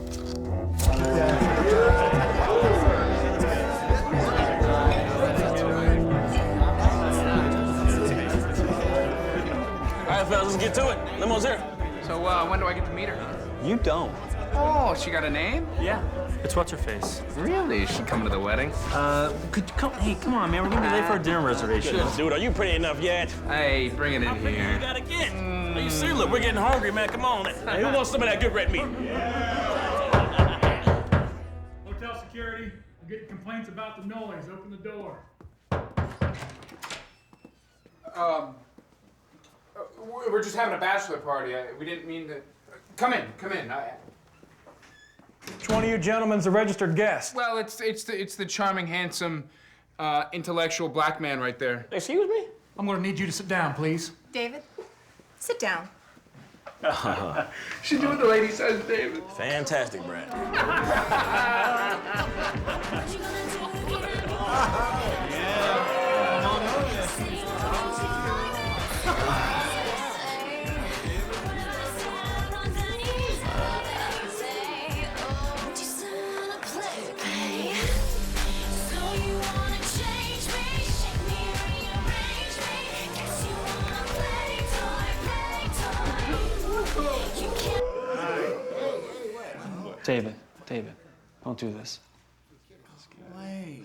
All right, fellas, let's get to it. Limo's here. So, when do I get to meet her? You don't. Oh, she got a name? Yeah. It's what's her face. Really? Is she coming to the wedding? Hey, come on, man. We're gonna be late for our dinner reservation. Goodness, dude, are you pretty enough yet? Hey, bring it in How big here. you gotta get? Are you serious? Look, we're getting hungry, man. Come on. Hey, who wants some of that good red meat? Hotel security, I'm getting complaints about the noise. Open the door. We're just having a bachelor party. We didn't mean to. Come in. Which one of you gentlemen's a registered guest? Well, it's the charming, handsome, intellectual black man right there. Excuse me? I'm gonna need you to sit down, please. David, sit down. She do what the lady says, David. Fantastic, Brad. David, don't do this. Wait.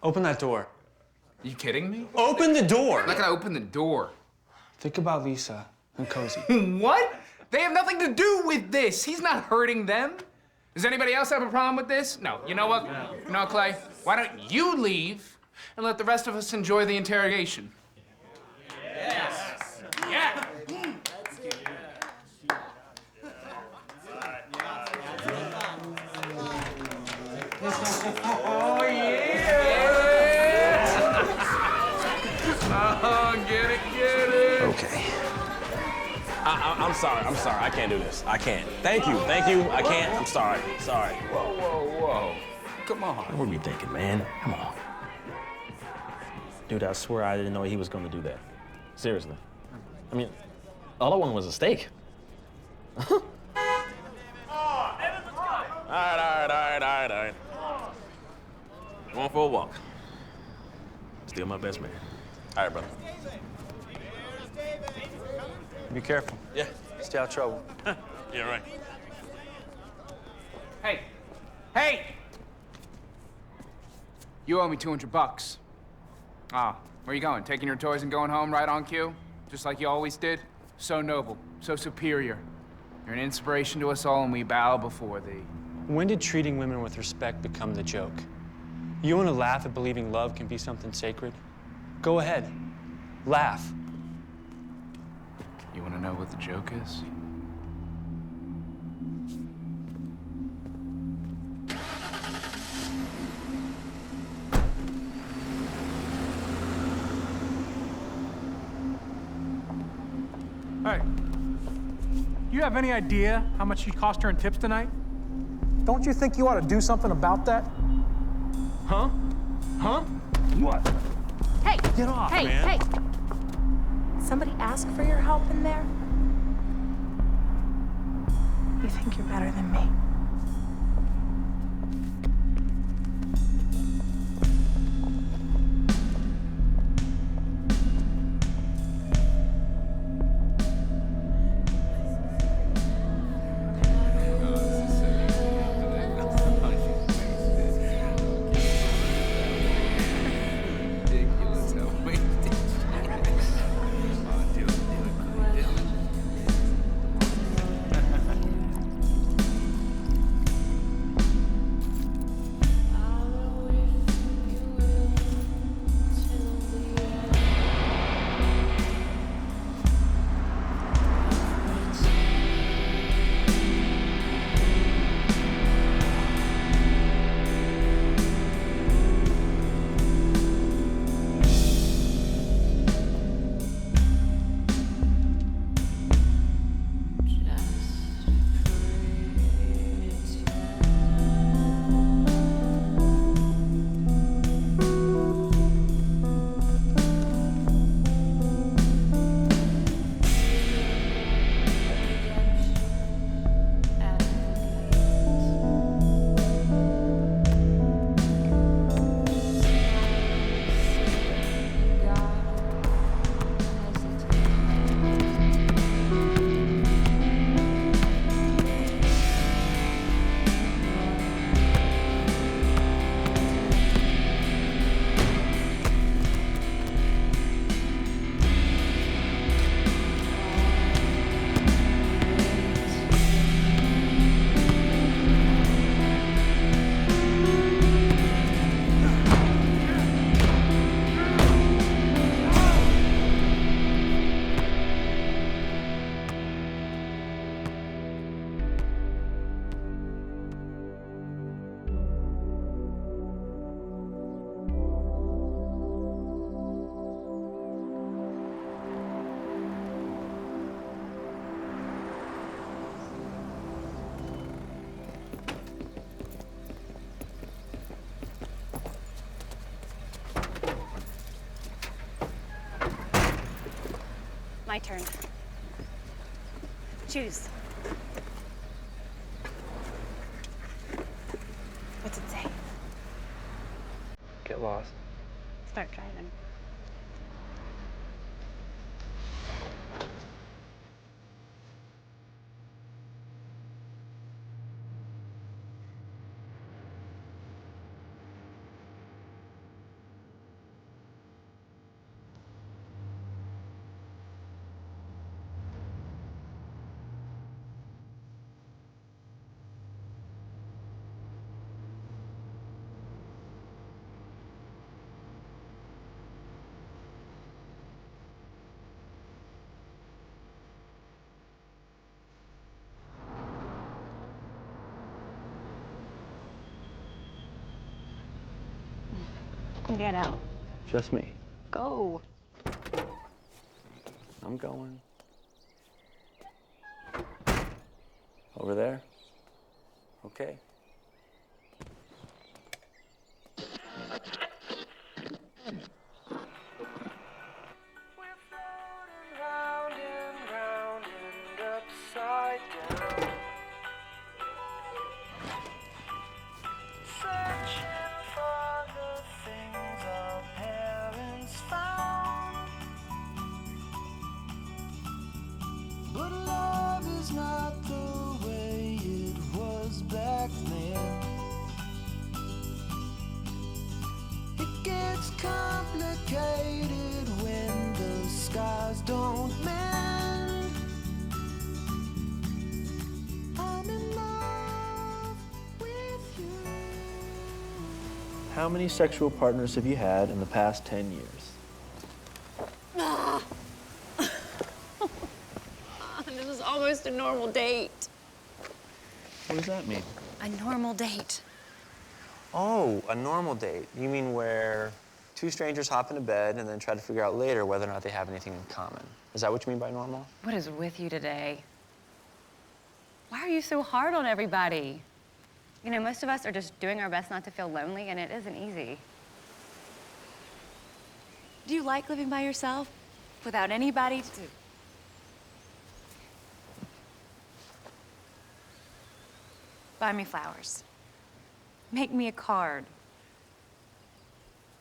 Open that door. You kidding me? Open the door! I'm not gonna open the door. Think about Lisa and Cozy. What? They have nothing to do with this. He's not hurting them. Does anybody else have a problem with this? No. You know what? You know what, Clay? Why don't you leave and let the rest of us enjoy the interrogation? Yes. Yeah. Oh, yeah! Oh, get it! Okay. I'm sorry. I can't do this. I can't. Thank you. I can't. I'm sorry. Whoa. Come on. What were we thinking, man? Come on. Dude, I swear I didn't know he was gonna do that. Seriously. I mean, all I wanted was a steak. All right. Going for a walk. Still my best man. All right, brother. Be careful. Yeah. Stay out of trouble. Yeah, right. Hey! You owe me $200. Ah, where you going? Taking your toys and going home right on cue? Just like you always did? So noble, so superior. You're an inspiration to us all, and we bow before thee. When did treating women with respect become the joke? You want to laugh at believing love can be something sacred? Go ahead. Laugh. You want to know what the joke is? Hey, do you have any idea how much she cost her in tips tonight? Don't you think you ought to do something about that? Huh? What? Hey! Get off, hey, man. Hey! Somebody ask for your help in there? You think you're better than me? My turn. Choose. What's it say? Get lost. Start driving. Get out. Just me. Go. I'm going. Over there? Okay. Round and round and upside down, searching for the things our parents found. But love is not the way it was back then. It gets complicated when the skies don't mend. I'm in love with you. How many sexual partners have you had in the past 10 years? This is almost a normal date. What does that mean? A normal date. Oh, a normal date. You mean where two strangers hop into bed and then try to figure out later whether or not they have anything in common. Is that what you mean by normal? What is with you today? Why are you so hard on everybody? You know, most of us are just doing our best not to feel lonely, and it isn't easy. Do you like living by yourself without anybody to... Buy me flowers. Make me a card.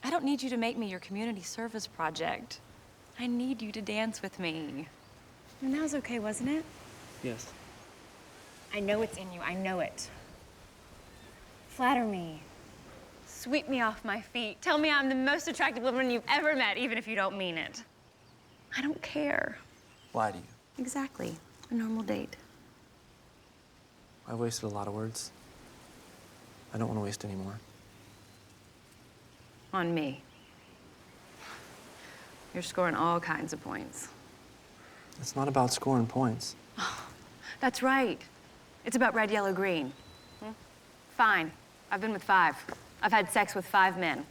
I don't need you to make me your community service project. I need you to dance with me. And that was okay, wasn't it? Yes. I know it's in you. I know it. Flatter me. Sweep me off my feet. Tell me I'm the most attractive woman you've ever met, even if you don't mean it. I don't care. Why do you? Exactly. A normal date. I wasted a lot of words. I don't want to waste any more. On me. You're scoring all kinds of points. It's not about scoring points. That's right. It's about red, yellow, green. Fine. I've been with 5. I've had sex with 5 men.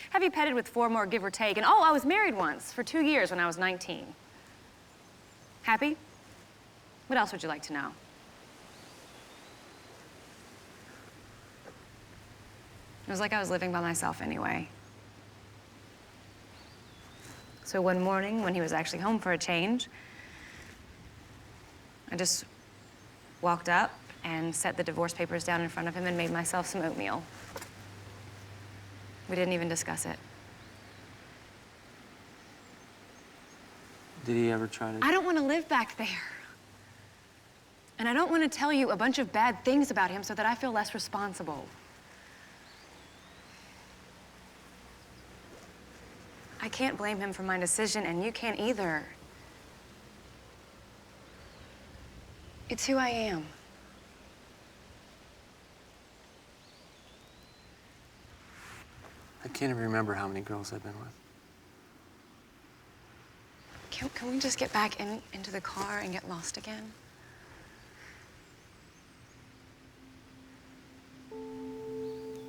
Have you petted with 4 more, give or take? And oh, I was married once for 2 years when I was 19. Happy? What else would you like to know? It was like I was living by myself anyway. So one morning, when he was actually home for a change, I just walked up and set the divorce papers down in front of him and made myself some oatmeal. We didn't even discuss it. Did he ever try to... I don't want to live back there. And I don't want to tell you a bunch of bad things about him so that I feel less responsible. I can't blame him for my decision, and you can't either. It's who I am. I can't even remember how many girls I've been with. Can we just get back into the car and get lost again?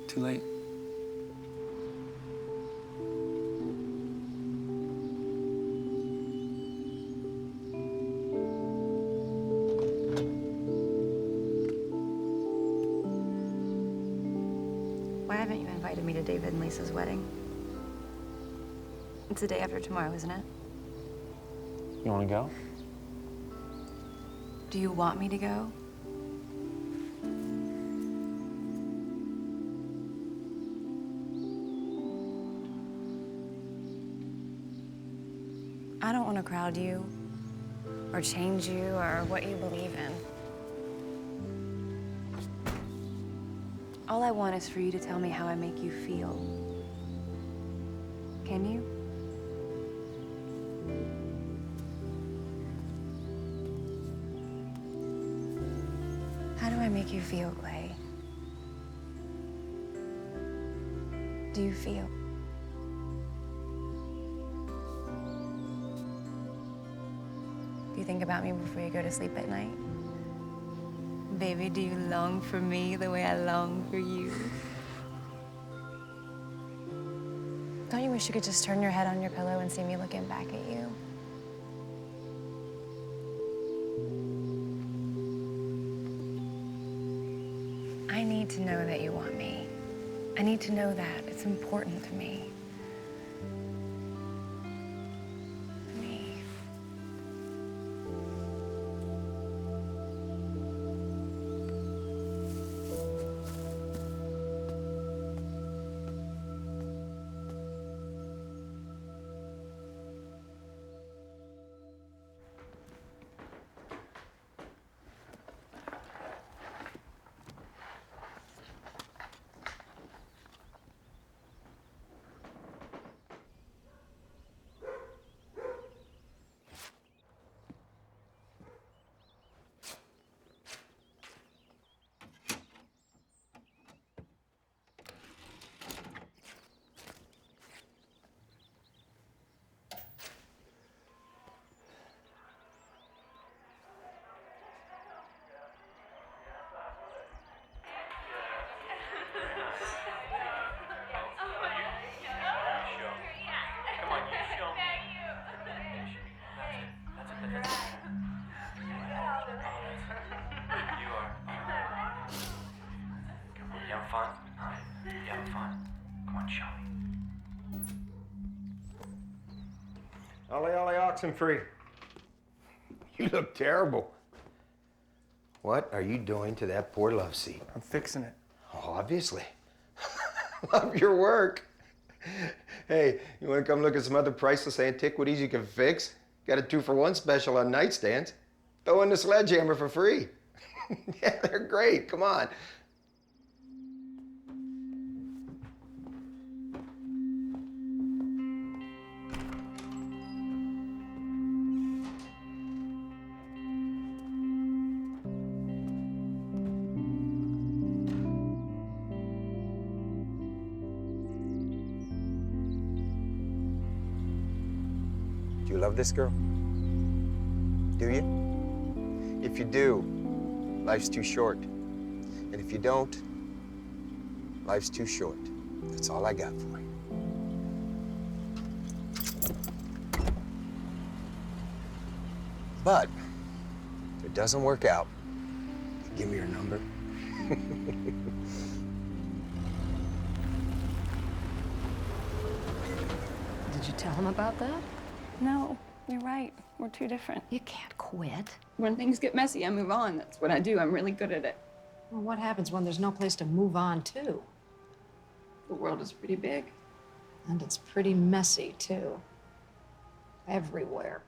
Too late. Why haven't you invited me to David and Lisa's wedding? It's the day after tomorrow, isn't it? You want to go? Do you want me to go? I don't want to crowd you, or change you, or what you believe in. All I want is for you to tell me how I make you feel. Can you? How do I make you feel, Clay? Do you feel? Do you think about me before you go to sleep at night? Baby, do you long for me the way I long for you? Don't you wish you could just turn your head on your pillow and see me looking back at you? I need to know that you want me. I need to know that. It's important to me. Ollie, ollie, oxen free. You look terrible. What are you doing to that poor love seat? I'm fixing it. Oh, obviously. Love your work. Hey, you want to come look at some other priceless antiquities you can fix? Got a 2-for-1 special on nightstands. Throw in the sledgehammer for free. Yeah, they're great. Come on. Do you love this girl? Do you? If you do, life's too short. And if you don't, life's too short. That's all I got for you. But if it doesn't work out, give me your number. Did you tell him about that? No, you're right. We're too different. You can't quit. When things get messy, I move on. That's what I do. I'm really good at it. Well, what happens when there's no place to move on to? The world is pretty big. And it's pretty messy, too. Everywhere.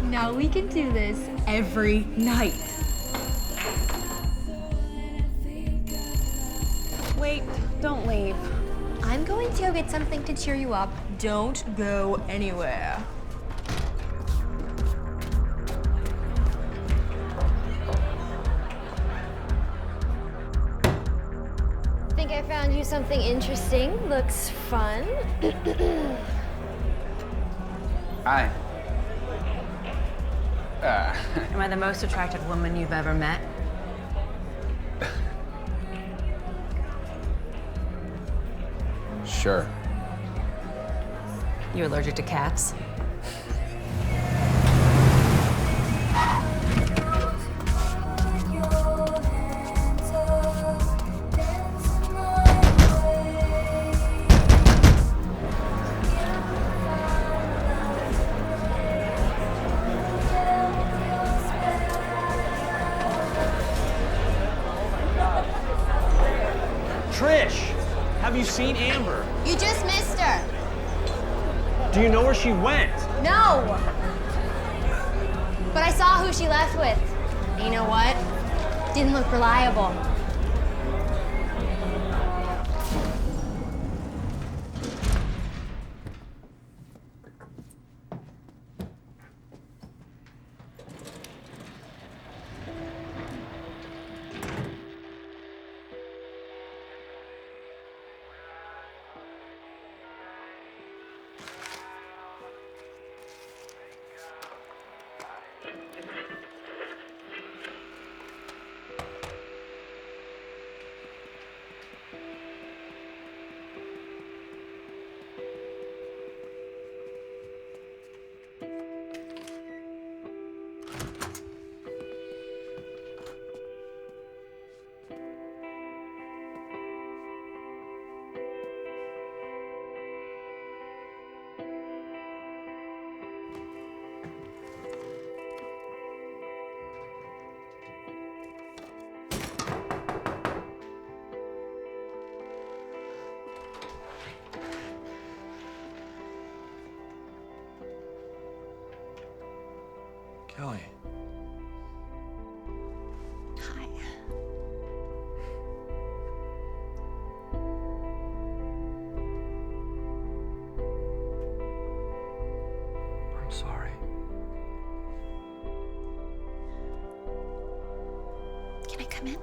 Now we can do this every night. Wait, don't leave. I'm going to go get something to cheer you up. Don't go anywhere. Think I found you something interesting. Looks fun. Hi. Am I the most attractive woman you've ever met? Sure. You allergic to cats? Trish, have you seen Amber? You just missed her. Do you know where she went? No. But I saw who she left with. And you know what? Didn't look reliable. Kelly. Hi. I'm sorry. Can I come in?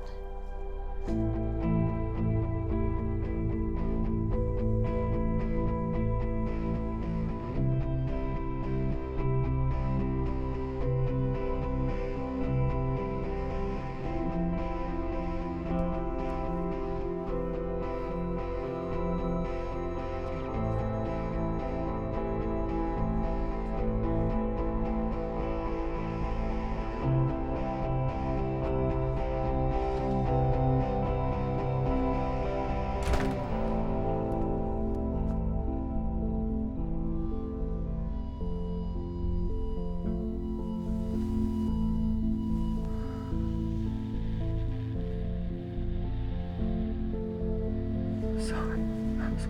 Sorry. I'm so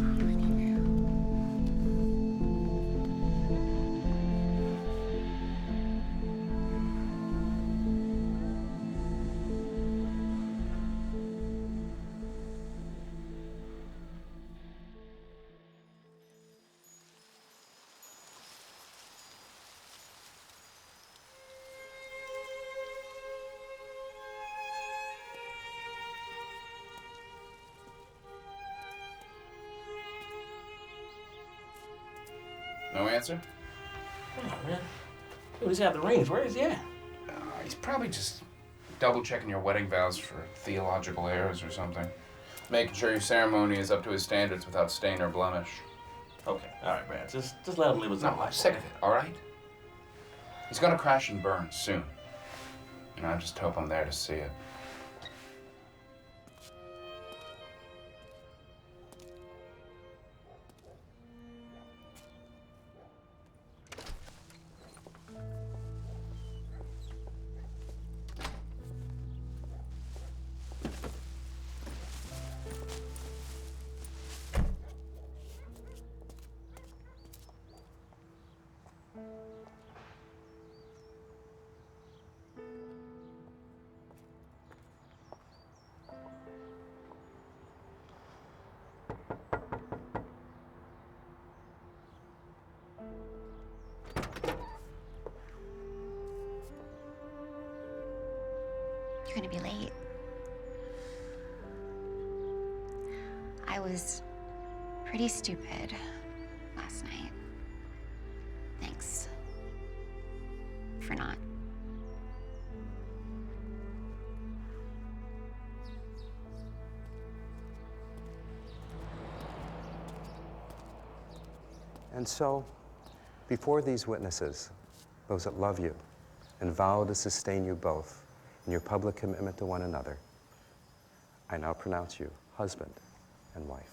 sorry. No answer? Come on, man. Dude, he's got the rings. Where is he at? He's probably just double-checking your wedding vows for theological errors or something. Making sure your ceremony is up to his standards without stain or blemish. Okay, all right, Brad. Just let him live his own No, life. I'm sick of it, all right? He's gonna crash and burn soon. And I just hope I'm there to see it. You're gonna be late. I was pretty stupid last night. Thanks for not. And so, before these witnesses, those that love you and vow to sustain you both in your public commitment to one another, I now pronounce you husband and wife.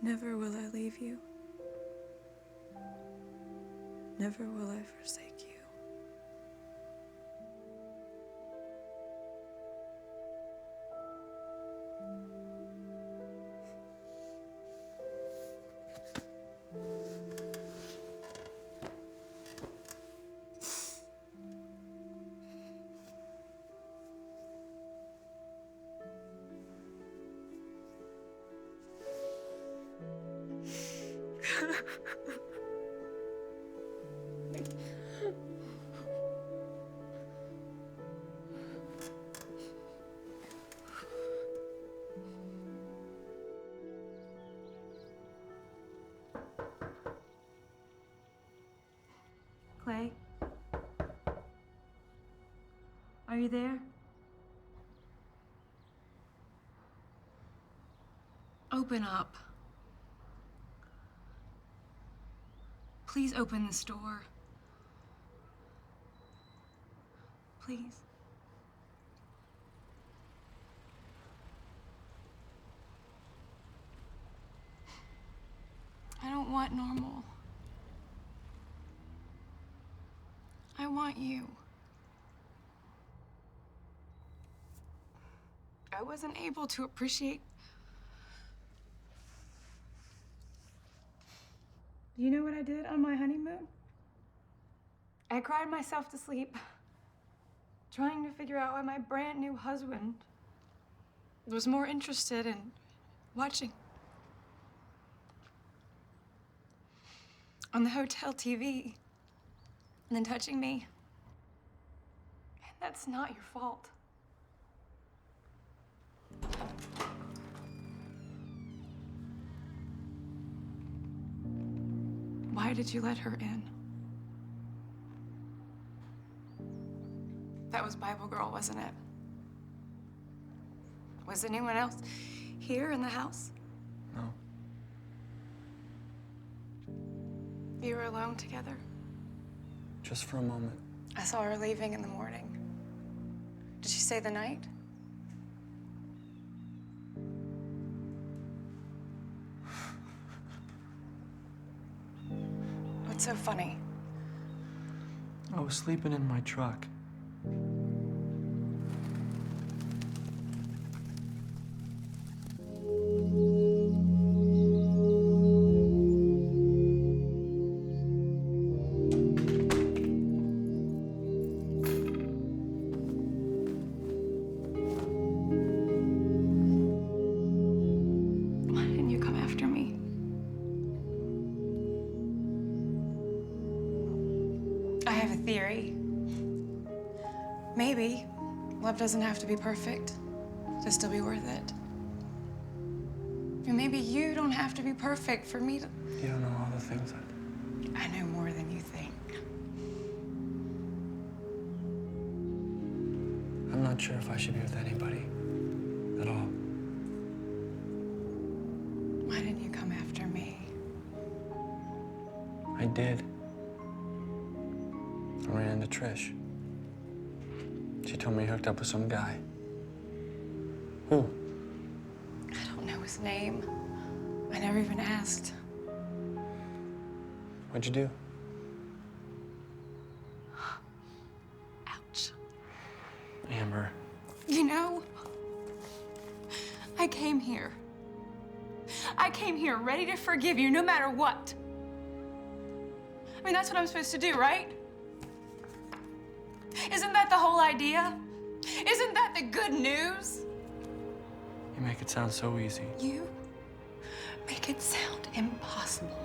Never will I leave you. Never will I forsake you. Clay? Are you there? Open up. Please open this door. Please. I don't want normal. I want you. I wasn't able to appreciate. Do you know what I did on my honeymoon? I cried myself to sleep, trying to figure out why my brand new husband was more interested in watching on the hotel TV than touching me. And that's not your fault. Why did you let her in? That was Bible Girl, wasn't it? Was anyone else here in the house? No. You were alone together? Just for a moment. I saw her leaving in the morning. Did she stay the night? What's so funny? I was sleeping in my truck. Why didn't you come after me? I have a theory. Maybe love doesn't have to be perfect to still be worth it. And maybe you don't have to be perfect for me to... You don't know all the things I know more than you think. I'm not sure if I should be with anybody at all. Why didn't you come after me? I did. I ran into Trish. She told me he hooked up with some guy. Who? I don't know his name. I never even asked. What'd you do? Ouch. Amber. You know, I came here. I came here ready to forgive you no matter what. I mean, that's what I'm supposed to do, right? Isn't that the whole idea? Isn't that the good news? You make it sound so easy. You make it sound impossible.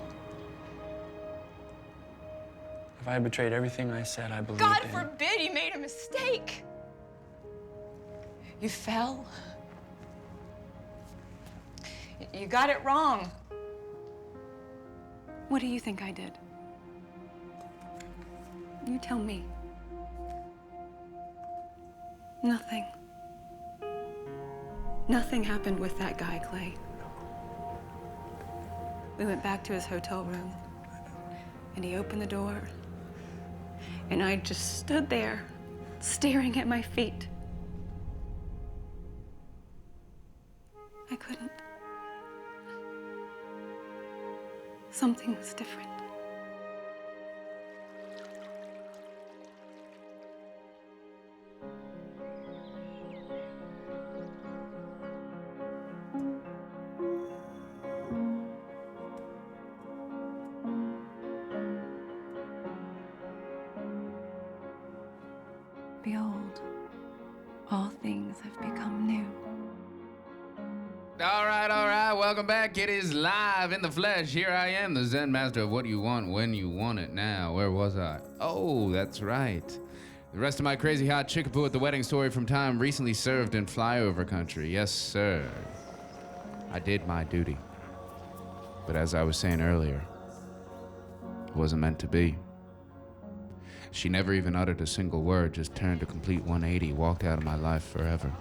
If I had betrayed everything I said I believed God in. forbid you made a mistake. You fell. You got it wrong. What do you think I did? You tell me. Nothing. Nothing happened with that guy, Clay. We went back to his hotel room, and he opened the door, and I just stood there, staring at my feet. I couldn't. Something was different. Behold, all things have become new. All right, welcome back. It is live in the flesh. Here I am, the Zen master of what you want when you want it. Now, where was I? Oh, that's right. The rest of my crazy hot chickapoo at the wedding story from time recently served in flyover country. Yes, sir. I did my duty. But as I was saying earlier, it wasn't meant to be. She never even uttered a single word, just turned a complete 180, walked out of my life forever.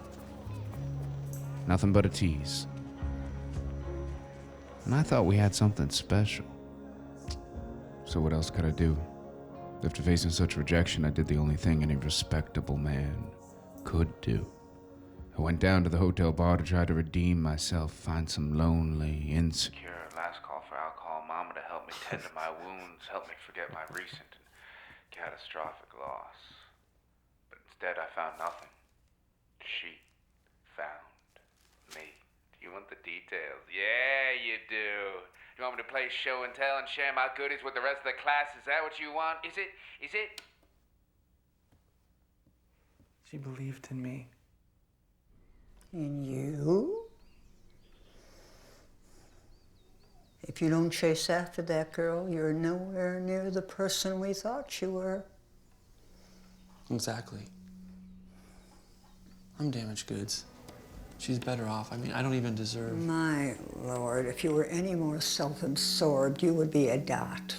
Nothing but a tease. And I thought we had something special. So what else could I do? After facing such rejection, I did the only thing any respectable man could do. I went down to the hotel bar to try to redeem myself, find some lonely, insecure last call for alcohol mama to help me tend to my wounds, help me forget my recent and catastrophic loss. But instead I found nothing. She found me. Do you want the details? Yeah, you do. You want me to play show and tell and share my goodies with the rest of the class? Is that what you want? Is it? She believed in me. In you? If you don't chase after that girl, you're nowhere near the person we thought you were. Exactly. I'm damaged goods. She's better off. I mean, I don't even deserve... My Lord, if you were any more self-absorbed, you would be a dot.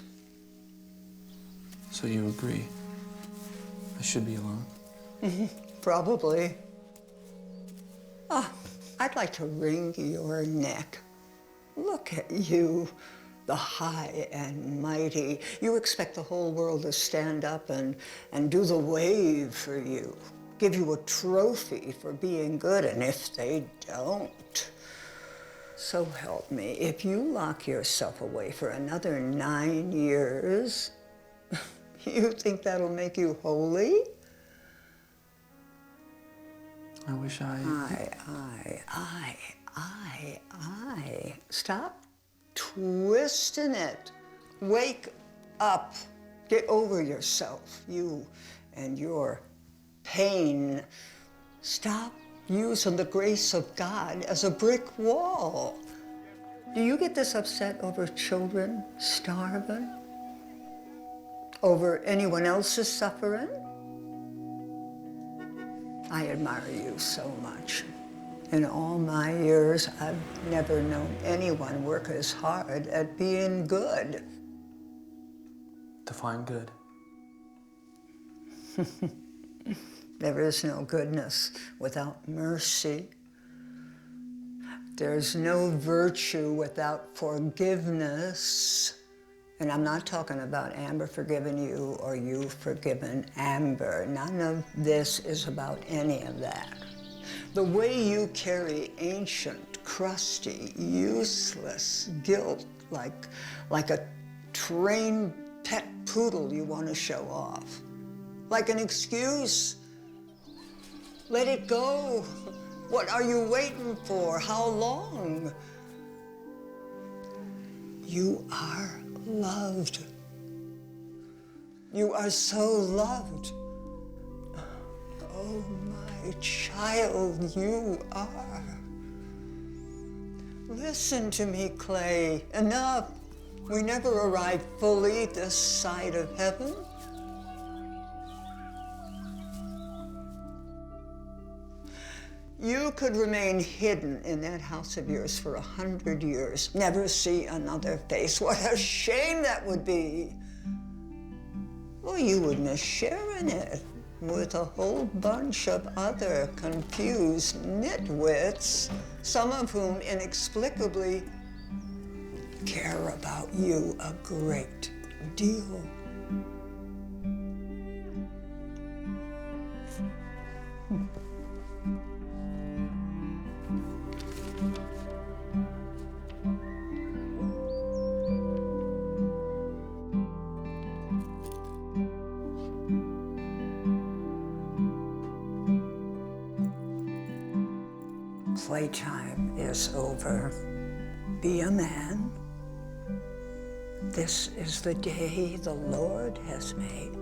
So you agree? I should be alone? Probably. I'd like to wring your neck. Look at you, the high and mighty. You expect the whole world to stand up and do the wave for you, give you a trophy for being good, and if they don't, so help me, if you lock yourself away for another 9 years, you think that'll make you holy? I wish Stop twisting it. Wake up. Get over yourself, you and your pain. Stop using the grace of God as a brick wall. Do you get this upset over children starving? Over anyone else's suffering? I admire you so much. In all my years, I've never known anyone work as hard at being good. Define good. There is no goodness without mercy. There's no virtue without forgiveness. And I'm not talking about Amber forgiving you or you forgiving Amber. None of this is about any of that. The way you carry ancient, crusty, useless guilt like a trained pet poodle you want to show off. Like an excuse. Let it go. What are you waiting for? How long? You are loved. You are so loved. Oh, my child, you are. Listen to me, Clay. Enough. We never arrived fully this side of heaven. You could remain hidden in that house of yours for 100 years, never see another face. What a shame that would be. Well, you would miss sharing it with a whole bunch of other confused nitwits, some of whom inexplicably care about you a great deal. Playtime is over. Be a man. This is the day the Lord has made.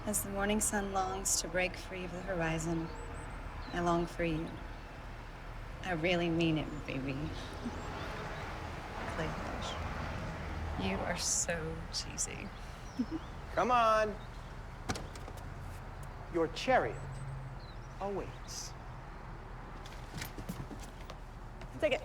As the morning sun longs to break free of the horizon, I long for you. I really mean it, baby. Clayfish. You are so cheesy. Come on. Your chariot awaits. Take it.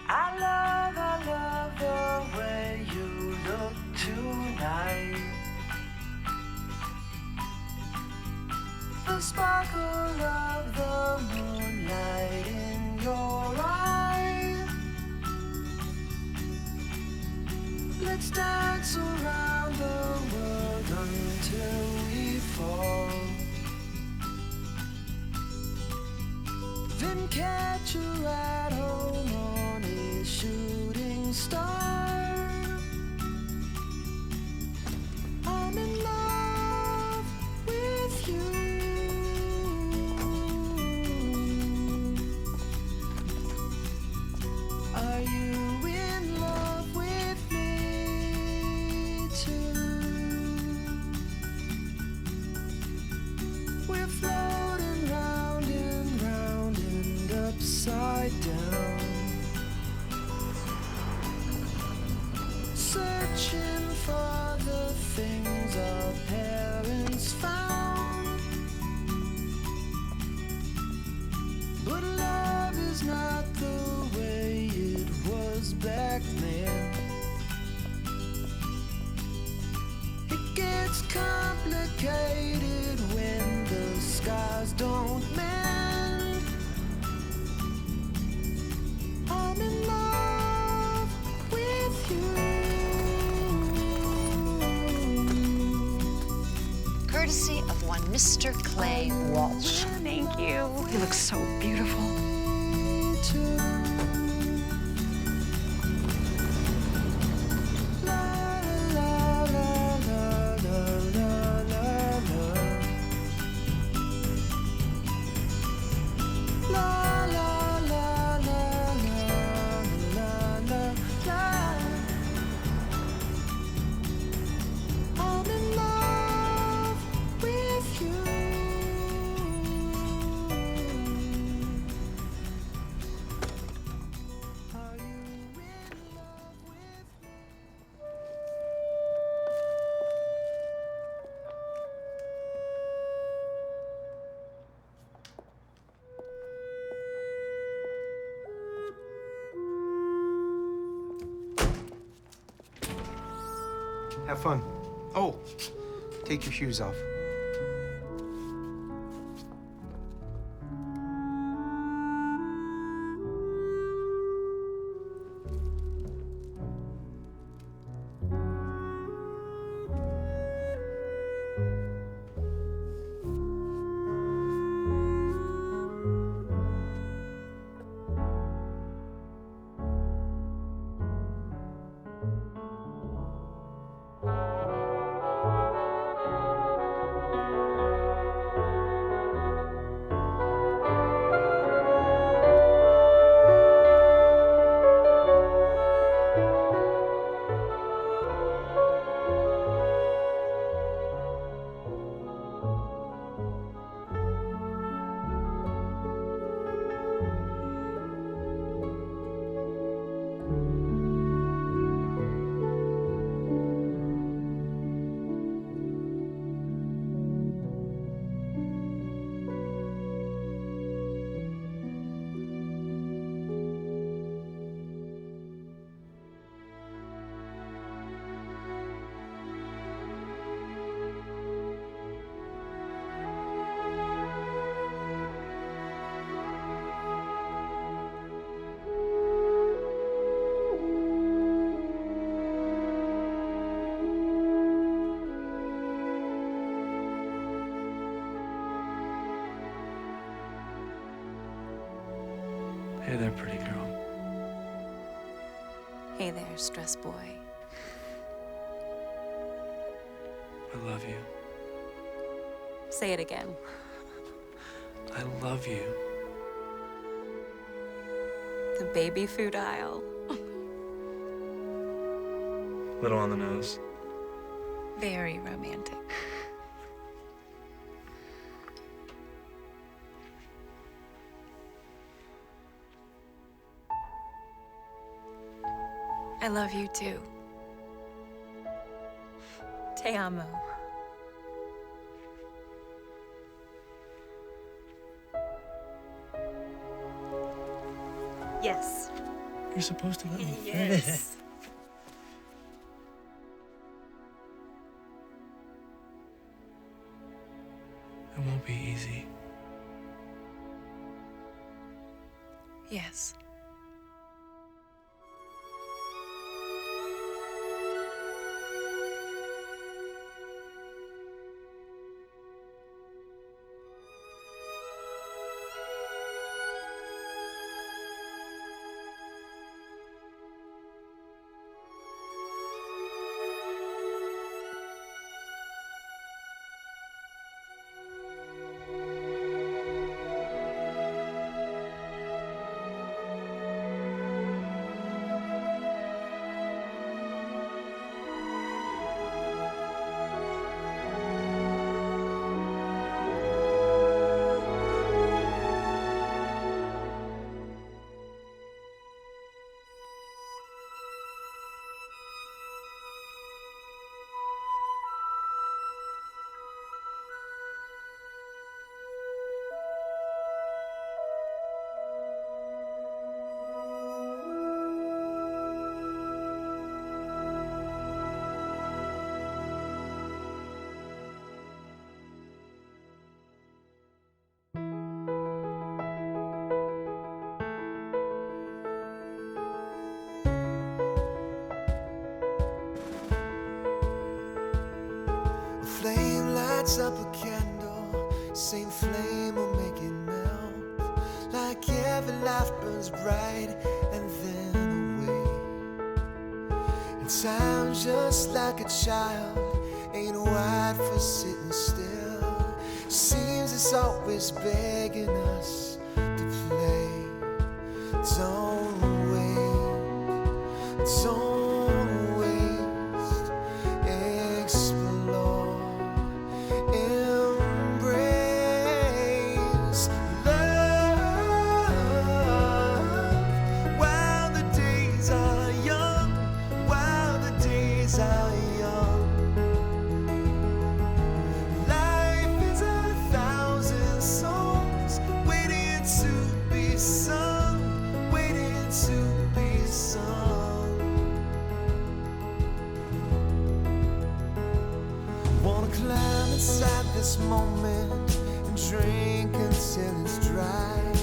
I love the way you look tonight. The sparkle of the moonlight in your eyes. Let's dance around the world until we fall. Then catch you at home on a shooting star. I'm in love with you. Are you in love with me too? We're floating round and round and upside down, searching for the things our parents found. But love is not the way it was back then. It gets complicated when the skies don't mend. I'm in love with you. Courtesy of one Mr. Clay Walsh. Thank you. You look so beautiful. I'm in love with you. Have fun. Oh, take your shoes off. Hey there, pretty girl. Hey there, stress boy. I love you. Say it again. I love you. The baby food aisle. Little on the nose. Very romantic. I love you too. Te amo. Yes. You're supposed to let me finish. Yes. It won't be easy. Yes. Flame lights up a candle, same flame will make it melt. Like every life burns bright and then away. And time, just like a child, ain't wide for sitting still. Seems it's always begging us to play. Don't wait, don't waste, explore. Embrace love while the days are young, while the days are young. Life is 1,000 songs waiting to be sung, waiting to be sung. climb inside this moment and drink until it's dry.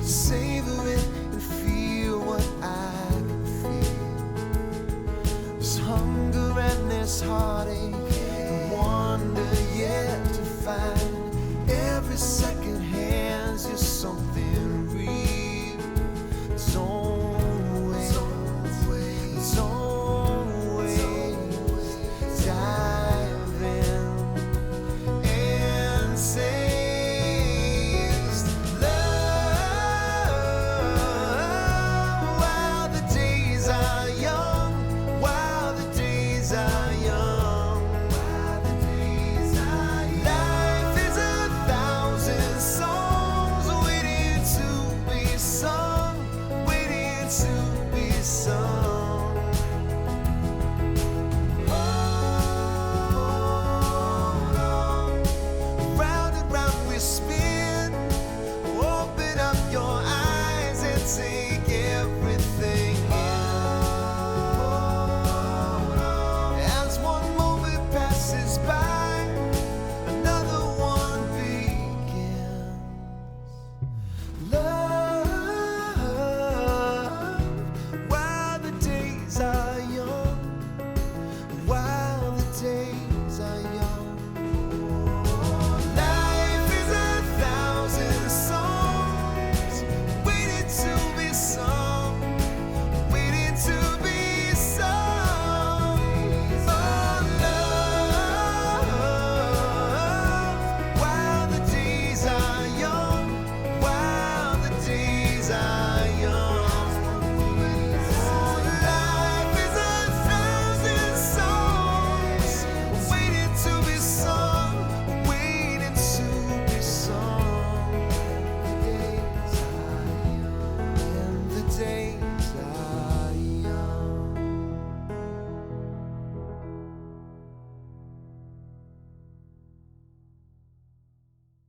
Savor it and feel what I can feel. This hunger and this heart